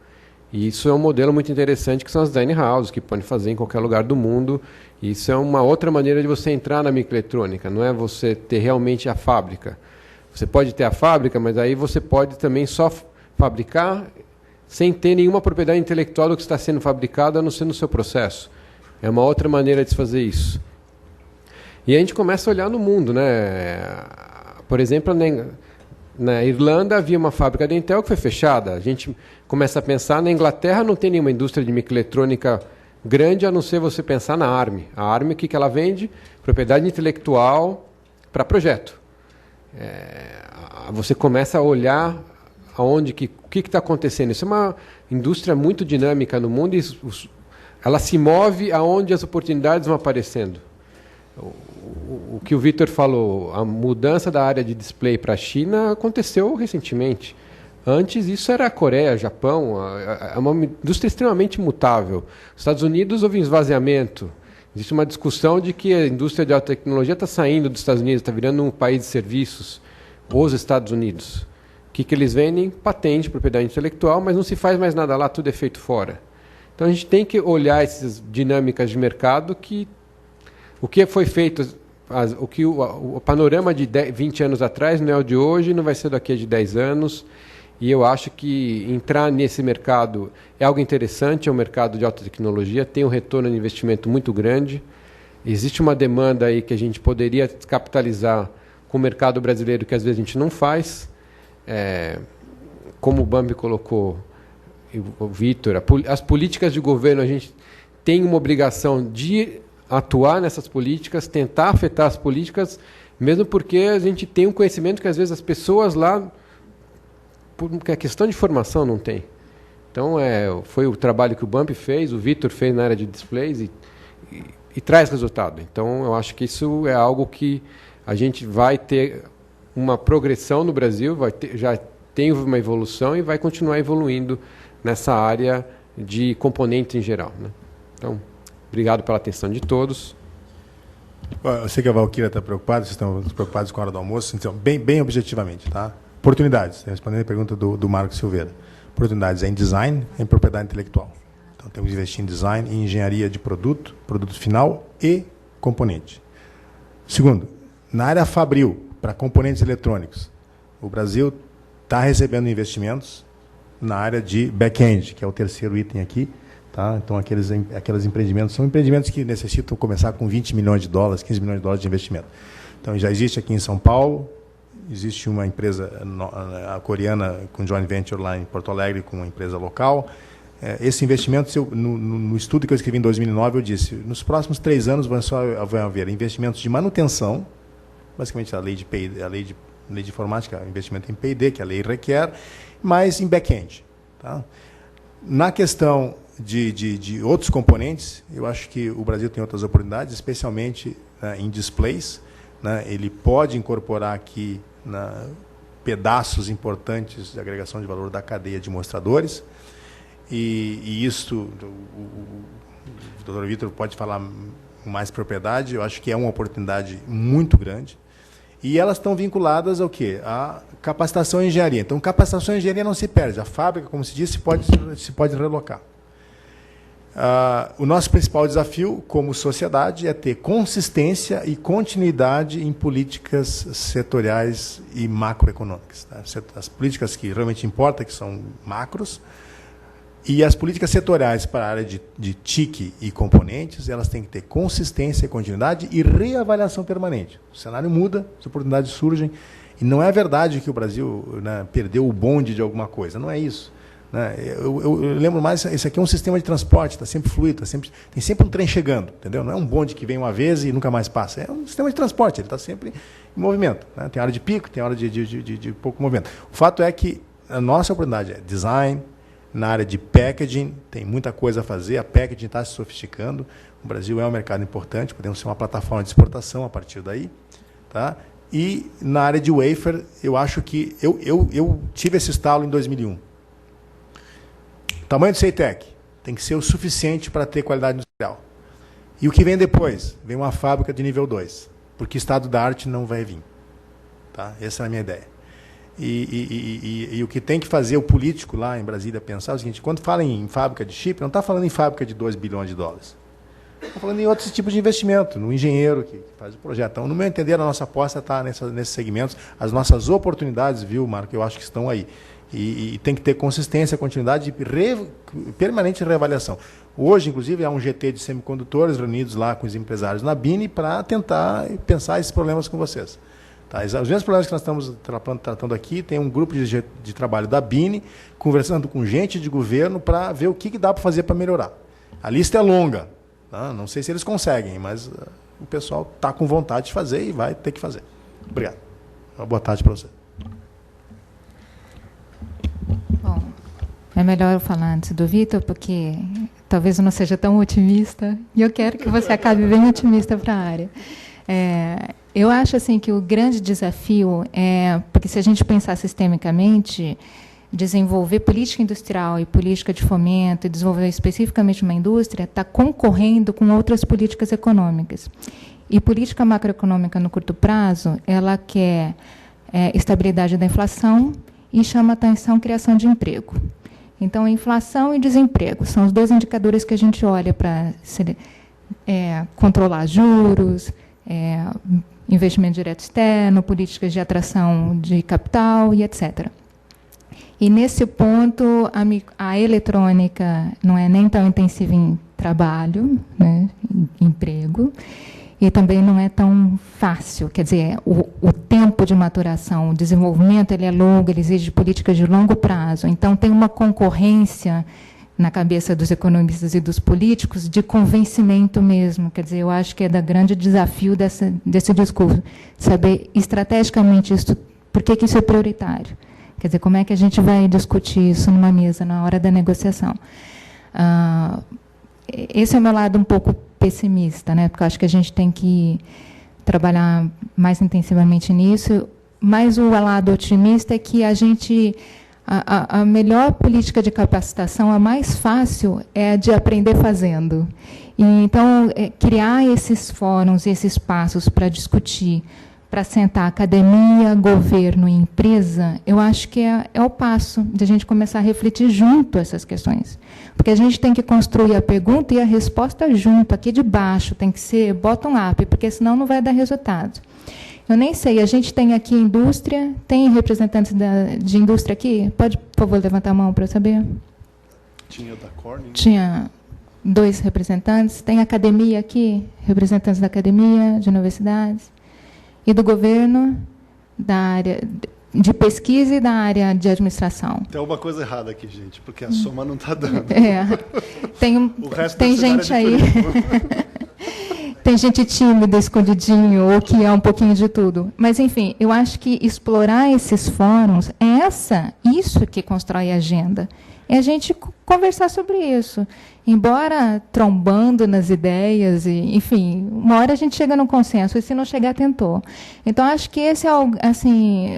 [SPEAKER 2] E isso é um modelo muito interessante, que são as design houses, que podem fazer em qualquer lugar do mundo. E isso é uma outra maneira de você entrar na microeletrônica, não é você ter realmente a fábrica. Você pode ter a fábrica, mas aí você pode também só fabricar sem ter nenhuma propriedade intelectual do que está sendo fabricado, a não ser no seu processo. É uma outra maneira de se fazer isso. E a gente começa a olhar no mundo, né? Por exemplo, na Irlanda havia uma fábrica da Intel que foi fechada. A gente começa a pensar, na Inglaterra não tem nenhuma indústria de microeletrônica grande, a não ser você pensar na ARM. A ARM, o que ela vende? Propriedade intelectual para projeto. Você começa a olhar o que está acontecendo. Isso é uma indústria muito dinâmica no mundo e ela se move aonde as oportunidades vão aparecendo. O que o Vitor falou, a mudança da área de display para a China aconteceu recentemente. Antes, isso era a Coreia, Japão, é uma indústria extremamente mutável. Nos Estados Unidos houve um esvaziamento. Existe uma discussão de que a indústria de alta tecnologia está saindo dos Estados Unidos, está virando um país de serviços, os Estados Unidos. O que eles vendem? Patente, propriedade intelectual, mas não se faz mais nada lá, tudo é feito fora. Então, a gente tem que olhar essas dinâmicas de mercado que o que foi feito, o panorama de 20 anos atrás não é o de hoje, não vai ser daqui a de 10 anos. E eu acho que entrar nesse mercado é algo interessante, é um mercado de alta tecnologia, tem um retorno de investimento muito grande. Existe uma demanda aí que a gente poderia capitalizar com o mercado brasileiro que às vezes a gente não faz. Como o Bambi colocou, o Vitor, as políticas de governo, a gente tem uma obrigação de atuar nessas políticas, tentar afetar as políticas, mesmo porque a gente tem um conhecimento que às vezes as pessoas lá, porque a questão de formação não tem. Então, foi o trabalho que o Bump fez, o Vitor fez na área de displays e traz resultado. Então, eu acho que isso é algo que a gente vai ter uma progressão no Brasil, já tem uma evolução e vai continuar evoluindo nessa área de componentes em geral, né? Então, obrigado pela atenção de todos.
[SPEAKER 3] Eu sei que a Valquíria está preocupada, vocês estão preocupados com a hora do almoço, então, bem objetivamente, tá? Oportunidades, respondendo a pergunta do Marcos Silveira. Oportunidades em design, em propriedade intelectual. Então, temos que investir em design e engenharia de produto final e componente. Segundo, na área fabril, para componentes eletrônicos, o Brasil está recebendo investimentos na área de back-end, que é o terceiro item aqui. Tá? Então, aqueles empreendimentos são empreendimentos que necessitam começar com 20 milhões de dólares, 15 milhões de dólares de investimento. Então, já existe aqui em São Paulo, existe uma empresa coreana com joint venture lá em Porto Alegre, com uma empresa local. esse investimento, no estudo que eu escrevi em 2009, eu disse, nos próximos 3 anos vai haver investimentos de manutenção, basicamente a lei de informática, investimento em P&D, que a lei requer, mas em back-end. Tá? Na questão de outros componentes, eu acho que o Brasil tem outras oportunidades, especialmente em displays. Né? Ele pode incorporar aqui pedaços importantes de agregação de valor da cadeia de mostradores, e isso o Dr. Vitor pode falar com mais propriedade. Eu acho que é uma oportunidade muito grande, e elas estão vinculadas ao quê? A capacitação e engenharia. Então, capacitação e engenharia não se perde. A fábrica, como se disse, se pode relocar. O nosso principal desafio, como sociedade, é ter consistência e continuidade em políticas setoriais e macroeconômicas. Tá? As políticas que realmente importam, que são macros, e as políticas setoriais para a área de TIC e componentes, elas têm que ter consistência e continuidade e reavaliação permanente. O cenário muda, as oportunidades surgem, e não é verdade que o Brasil, né, perdeu o bonde de alguma coisa, não é isso. Eu lembro mais, esse aqui é um sistema de transporte, está sempre fluido, tem sempre um trem chegando, entendeu? Não é um bonde que vem uma vez e nunca mais passa, é um sistema de transporte, ele está sempre em movimento. Né? Tem hora de pico, tem hora de pouco movimento. O fato é que a nossa oportunidade é design, na área de packaging, tem muita coisa a fazer, a packaging está se sofisticando, o Brasil é um mercado importante, podemos ser uma plataforma de exportação a partir daí. Tá? E na área de wafer, eu acho que eu tive esse estalo em 2001. O tamanho do CEITEC tem que ser o suficiente para ter qualidade industrial. E o que vem depois? Vem uma fábrica de nível 2, porque estado da arte não vai vir. Tá? Essa é a minha ideia. E o que tem que fazer o político lá em Brasília pensar é o seguinte: quando fala em fábrica de chip, não está falando em fábrica de 2 bilhões de dólares. Está falando em outros tipos de investimento, no engenheiro que faz o projeto. Então, no meu entender, a nossa aposta está nesses segmentos. As nossas oportunidades, viu, Marco, eu acho que estão aí. E tem que ter consistência, continuidade e permanente reavaliação. Hoje, inclusive, há um GT de semicondutores reunidos lá com os empresários na BINE para tentar pensar esses problemas com vocês. Tá? Os mesmos problemas que nós estamos tratando aqui, tem um grupo de trabalho da BINE, conversando com gente de governo para ver o que dá para fazer para melhorar. A lista é longa, tá? Não sei se eles conseguem, mas o pessoal está com vontade de fazer e vai ter que fazer. Obrigado. Uma boa tarde para você.
[SPEAKER 4] Bom, é melhor eu falar antes do Vitor, porque talvez eu não seja tão otimista, e eu quero que você acabe bem otimista para a área. Eu acho assim que o grande desafio é, porque se a gente pensar sistemicamente, desenvolver política industrial e política de fomento, e desenvolver especificamente uma indústria, está concorrendo com outras políticas econômicas. E política macroeconômica no curto prazo, ela quer estabilidade da inflação e chama atenção criação de emprego. Então, inflação e desemprego são os dois indicadores que a gente olha para controlar juros, investimento direto externo, políticas de atração de capital e etc. E, nesse ponto, a eletrônica não é nem tão intensiva em trabalho, né, em emprego, e também não é tão fácil. Quer dizer, o tempo de maturação, o desenvolvimento, ele é longo, ele exige políticas de longo prazo. Então, tem uma concorrência na cabeça dos economistas e dos políticos de convencimento mesmo. Quer dizer, eu acho que é da grande desafio desse discurso, saber estrategicamente isso, por que isso é prioritário. Quer dizer, como é que a gente vai discutir isso numa mesa na hora da negociação. Esse é o meu lado um pouco pessimista, né? Porque eu acho que a gente tem que trabalhar mais intensivamente nisso, mas o lado otimista é que a melhor política de capacitação, a mais fácil, é a de aprender fazendo. E, então, criar esses fóruns, esses espaços para discutir, para sentar academia, governo e empresa, eu acho que é o passo de a gente começar a refletir junto essas questões. Porque a gente tem que construir a pergunta e a resposta junto, aqui de baixo, tem que ser bottom-up, porque senão não vai dar resultado. Eu nem sei, a gente tem aqui indústria, tem representantes de indústria aqui? Pode, por favor, levantar a mão para eu saber?
[SPEAKER 5] Tinha da Corning.
[SPEAKER 4] Tinha 2 representantes. Tem academia aqui? Representantes da academia, de universidades. E do governo, da área... de pesquisa e da área de administração.
[SPEAKER 5] Tem alguma coisa errada aqui, gente, porque a soma não está dando.
[SPEAKER 4] Tem gente aí... Tem gente tímida, escondidinho, ou que é um pouquinho de tudo. Mas, enfim, eu acho que explorar esses fóruns, isso que constrói a agenda. É a gente conversar sobre isso. Embora trombando nas ideias, enfim, uma hora a gente chega num consenso, e se não chegar, tentou. Então, acho que esse é assim,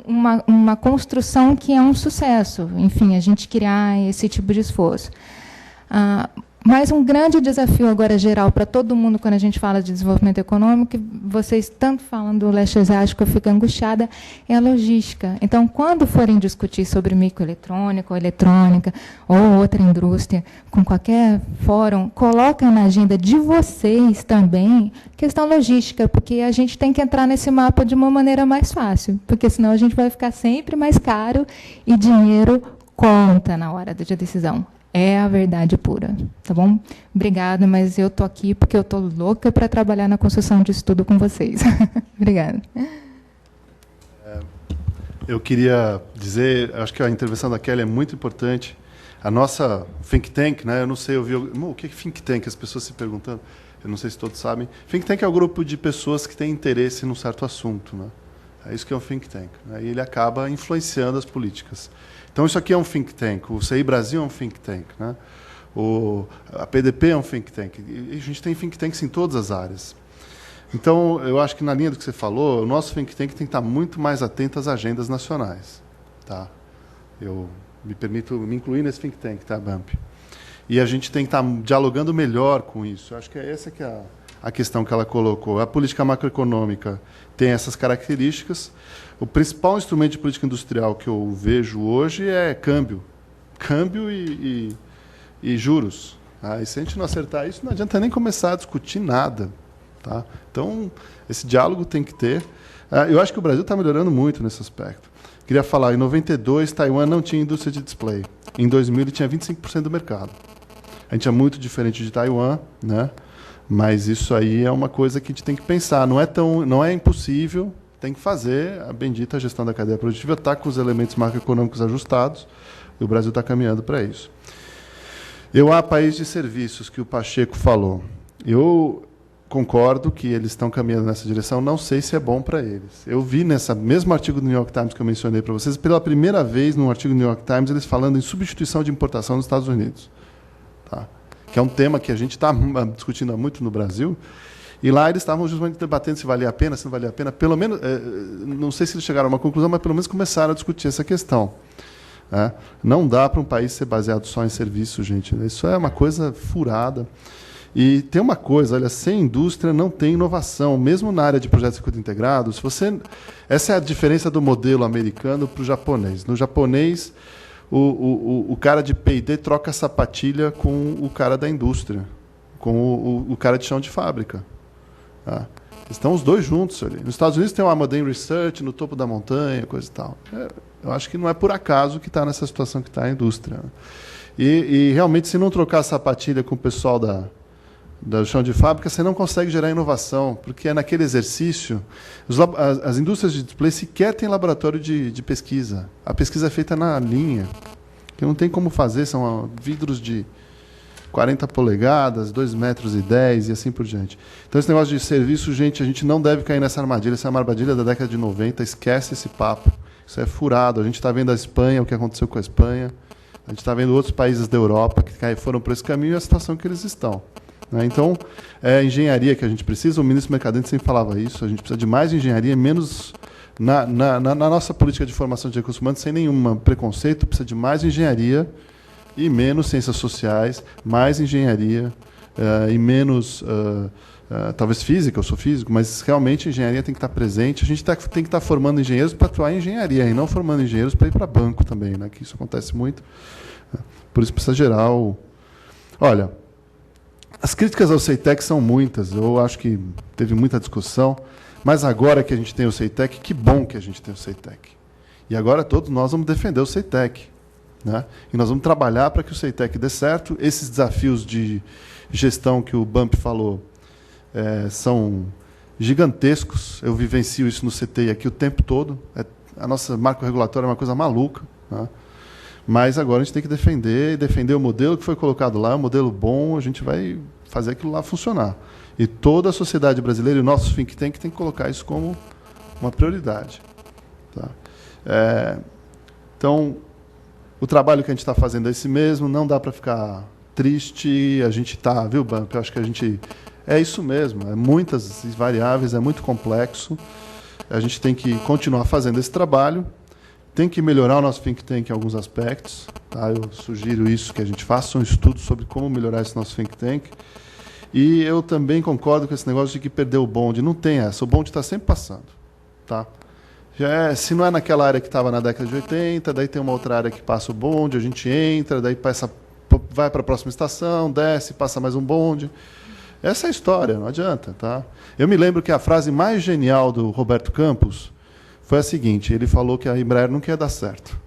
[SPEAKER 4] uma construção que é um sucesso. Enfim, a gente criar esse tipo de esforço. Mas um grande desafio agora geral para todo mundo quando a gente fala de desenvolvimento econômico, que vocês tanto falam do leste asiático, eu fico angustiada, é a logística. Então, quando forem discutir sobre microeletrônica ou eletrônica ou outra indústria, com qualquer fórum, coloca na agenda de vocês também questão logística, porque a gente tem que entrar nesse mapa de uma maneira mais fácil, porque senão a gente vai ficar sempre mais caro e dinheiro conta na hora da decisão. É a verdade pura, tá bom? Obrigada, mas eu estou aqui porque eu estou louca para trabalhar na construção disso tudo com vocês. Obrigada.
[SPEAKER 5] Eu queria dizer, acho que a intervenção da Kelly é muito importante. A nossa think tank, né? Eu não sei, o que é think tank? As pessoas se perguntando. Eu não sei se todos sabem. Think tank é um grupo de pessoas que têm interesse num certo assunto, né? É isso que é um think tank, né? E ele acaba influenciando as políticas. Então, isso aqui é um think tank. O CI Brasil é um think tank, né? A PDP é um think tank. E a gente tem think tanks em todas as áreas. Então, eu acho que, na linha do que você falou, o nosso think tank tem que estar muito mais atento às agendas nacionais. Tá? Eu me permito me incluir nesse think tank, tá, Bump? E a gente tem que estar dialogando melhor com isso. Eu acho que essa que é a questão que ela colocou. A política macroeconômica tem essas características. O principal instrumento de política industrial que eu vejo hoje é câmbio. Câmbio e juros. Tá? E se a gente não acertar isso, não adianta nem começar a discutir nada. Tá? Então, esse diálogo tem que ter. Eu acho que o Brasil está melhorando muito nesse aspecto. Queria falar, em 92, Taiwan não tinha indústria de display. Em 2000, ele tinha 25% do mercado. A gente é muito diferente de Taiwan, né? Mas isso aí é uma coisa que a gente tem que pensar. Não é impossível, tem que fazer. A bendita gestão da cadeia produtiva está com os elementos macroeconômicos ajustados, e o Brasil está caminhando para isso. Há país de serviços, que o Pacheco falou. Eu concordo que eles estão caminhando nessa direção, não sei se é bom para eles. Eu vi nesse mesmo artigo do New York Times que eu mencionei para vocês, pela primeira vez, num artigo do New York Times, eles falando em substituição de importação nos Estados Unidos. Tá? Que é um tema que a gente está discutindo há muito no Brasil, e lá eles estavam justamente debatendo se valia a pena, se não valia a pena. Pelo menos, não sei se eles chegaram a uma conclusão, mas pelo menos começaram a discutir essa questão. Né? Não dá para um país ser baseado só em serviço, gente. Isso é uma coisa furada. E tem uma coisa, olha, sem indústria não tem inovação, mesmo na área de projetos de circuito integrado. Essa é a diferença do modelo americano para o japonês. No japonês, o cara de P&D troca sapatilha com o cara da indústria, com o cara de chão de fábrica. Tá? Estão os dois juntos ali. Nos Estados Unidos tem o Amodem Research no topo da montanha, coisa e tal. Eu acho que não é por acaso que está nessa situação que está a indústria. Né? E realmente, se não trocar a sapatilha com o pessoal do chão de fábrica, você não consegue gerar inovação, porque é naquele exercício. As indústrias de display sequer têm laboratório de pesquisa. A pesquisa é feita na linha, que não tem como fazer, são vidros de 40 polegadas, 2,10 metros e assim por diante. Então, esse negócio de serviço, gente, a gente não deve cair nessa armadilha. Essa é uma armadilha da década de 90, esquece esse papo. Isso é furado. A gente está vendo a Espanha, o que aconteceu com a Espanha. A gente está vendo outros países da Europa que foram por esse caminho e a situação que eles estão. Então, é engenharia que a gente precisa. O ministro Mercadante sempre falava isso. A gente precisa de mais engenharia, menos... Na nossa política de formação de recursos humanos, sem nenhum preconceito, precisa de mais engenharia e menos ciências sociais, mais engenharia e menos... talvez física, eu sou físico, mas realmente a engenharia tem que estar presente. A gente tem que estar formando engenheiros para atuar em engenharia, e não formando engenheiros para ir para banco também, né? Que isso acontece muito. Por isso precisa gerar o... Olha... As críticas ao CEITEC são muitas, eu acho que teve muita discussão, mas agora que a gente tem o CEITEC, que bom que a gente tem o CEITEC. E agora todos nós vamos defender o CEITEC. Né? E nós vamos trabalhar para que o CEITEC dê certo. Esses desafios de gestão que o Bump falou são gigantescos, eu vivencio isso no CTI aqui o tempo todo. a nossa marco regulatório é uma coisa maluca, né? Mas agora a gente tem que defender o modelo que foi colocado lá, um modelo bom, a gente vai fazer aquilo lá funcionar. E toda a sociedade brasileira e o nosso think tank tem que colocar isso como uma prioridade. Tá? Então, o trabalho que a gente está fazendo é esse mesmo, não dá para ficar triste, a gente está, viu, Bump? Eu acho que a gente... É isso mesmo, é muitas variáveis, é muito complexo, a gente tem que continuar fazendo esse trabalho, tem que melhorar o nosso think tank em alguns aspectos. Tá? Eu sugiro isso, que a gente faça um estudo sobre como melhorar esse nosso think tank. E eu também concordo com esse negócio de que perdeu o bonde. Não tem essa, o bonde está sempre passando. Tá? Se não é naquela área que estava na década de 80, daí tem uma outra área que passa o bonde, a gente entra, daí vai para a próxima estação, desce, passa mais um bonde. Essa é a história, não adianta. Tá? Eu me lembro que a frase mais genial do Roberto Campos foi a seguinte, ele falou que a Embraer não quer dar certo.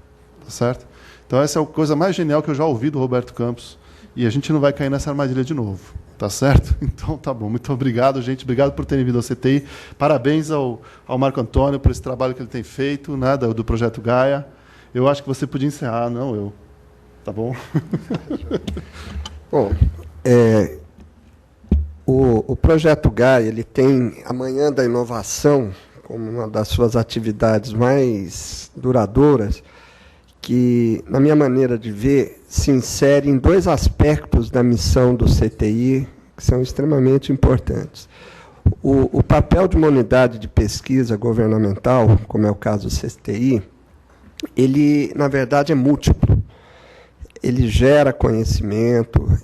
[SPEAKER 5] Tá certo? Então essa é a coisa mais genial que eu já ouvi do Roberto Campos, e a gente não vai cair nessa armadilha de novo. Tá certo? Então tá bom. Muito obrigado, gente. Obrigado por terem vindo ao CTI. Parabéns ao Marco Antônio por esse trabalho que ele tem feito, né, do Projeto Gaia. Eu acho que você podia encerrar, não eu. Tá bom?
[SPEAKER 1] Bom, o Projeto Gaia, ele tem a Manhã da Inovação como uma das suas atividades mais duradouras, que, na minha maneira de ver, se insere em dois aspectos da missão do CTI que são extremamente importantes. O papel de uma unidade de pesquisa governamental, como é o caso do CTI, ele, na verdade, é múltiplo. Ele gera conhecimento,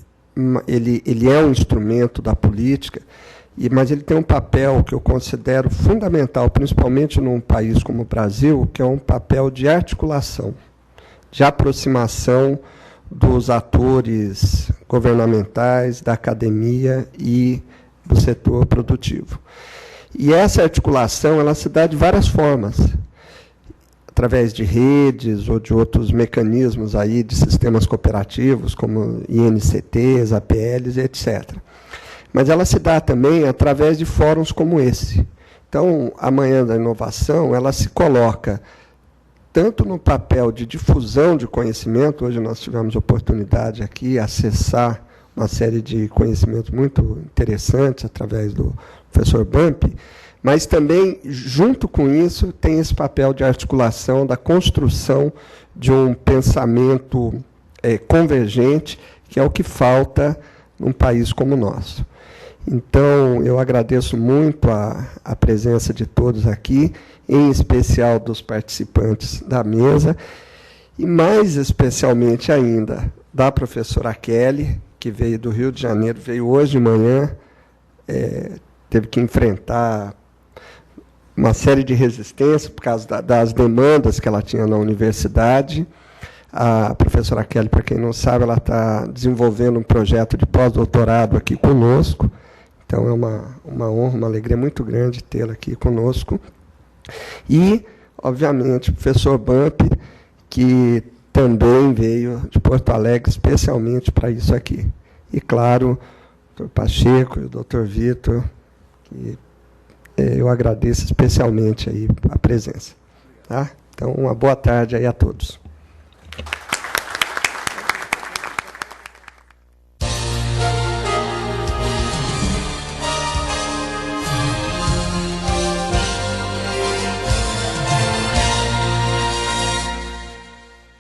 [SPEAKER 1] ele é um instrumento da política, mas ele tem um papel que eu considero fundamental, principalmente num país como o Brasil, que é um papel de articulação, de aproximação dos atores governamentais, da academia e do setor produtivo. E essa articulação ela se dá de várias formas, através de redes ou de outros mecanismos aí de sistemas cooperativos, como INCTs, APLs, etc. Mas ela se dá também através de fóruns como esse. Então, a Manhã da Inovação, ela se coloca tanto no papel de difusão de conhecimento, hoje nós tivemos oportunidade aqui de acessar uma série de conhecimentos muito interessantes através do professor Bump, mas também, junto com isso, tem esse papel de articulação, da construção de um pensamento convergente, que é o que falta num país como o nosso. Então, eu agradeço muito a presença de todos aqui, em especial dos participantes da mesa, e mais especialmente ainda da professora Kelly, que veio do Rio de Janeiro, veio hoje de manhã, teve que enfrentar uma série de resistências por causa das demandas que ela tinha na universidade. A professora Kelly, para quem não sabe, ela está desenvolvendo um projeto de pós-doutorado aqui conosco. Então, é uma honra, uma alegria muito grande tê-la aqui conosco. E, obviamente, o professor Bump, que também veio de Porto Alegre especialmente para isso aqui. E, claro, o Dr. Pacheco e o Dr. Vitor, que eu agradeço especialmente aí a presença. Tá? Então, uma boa tarde aí a todos.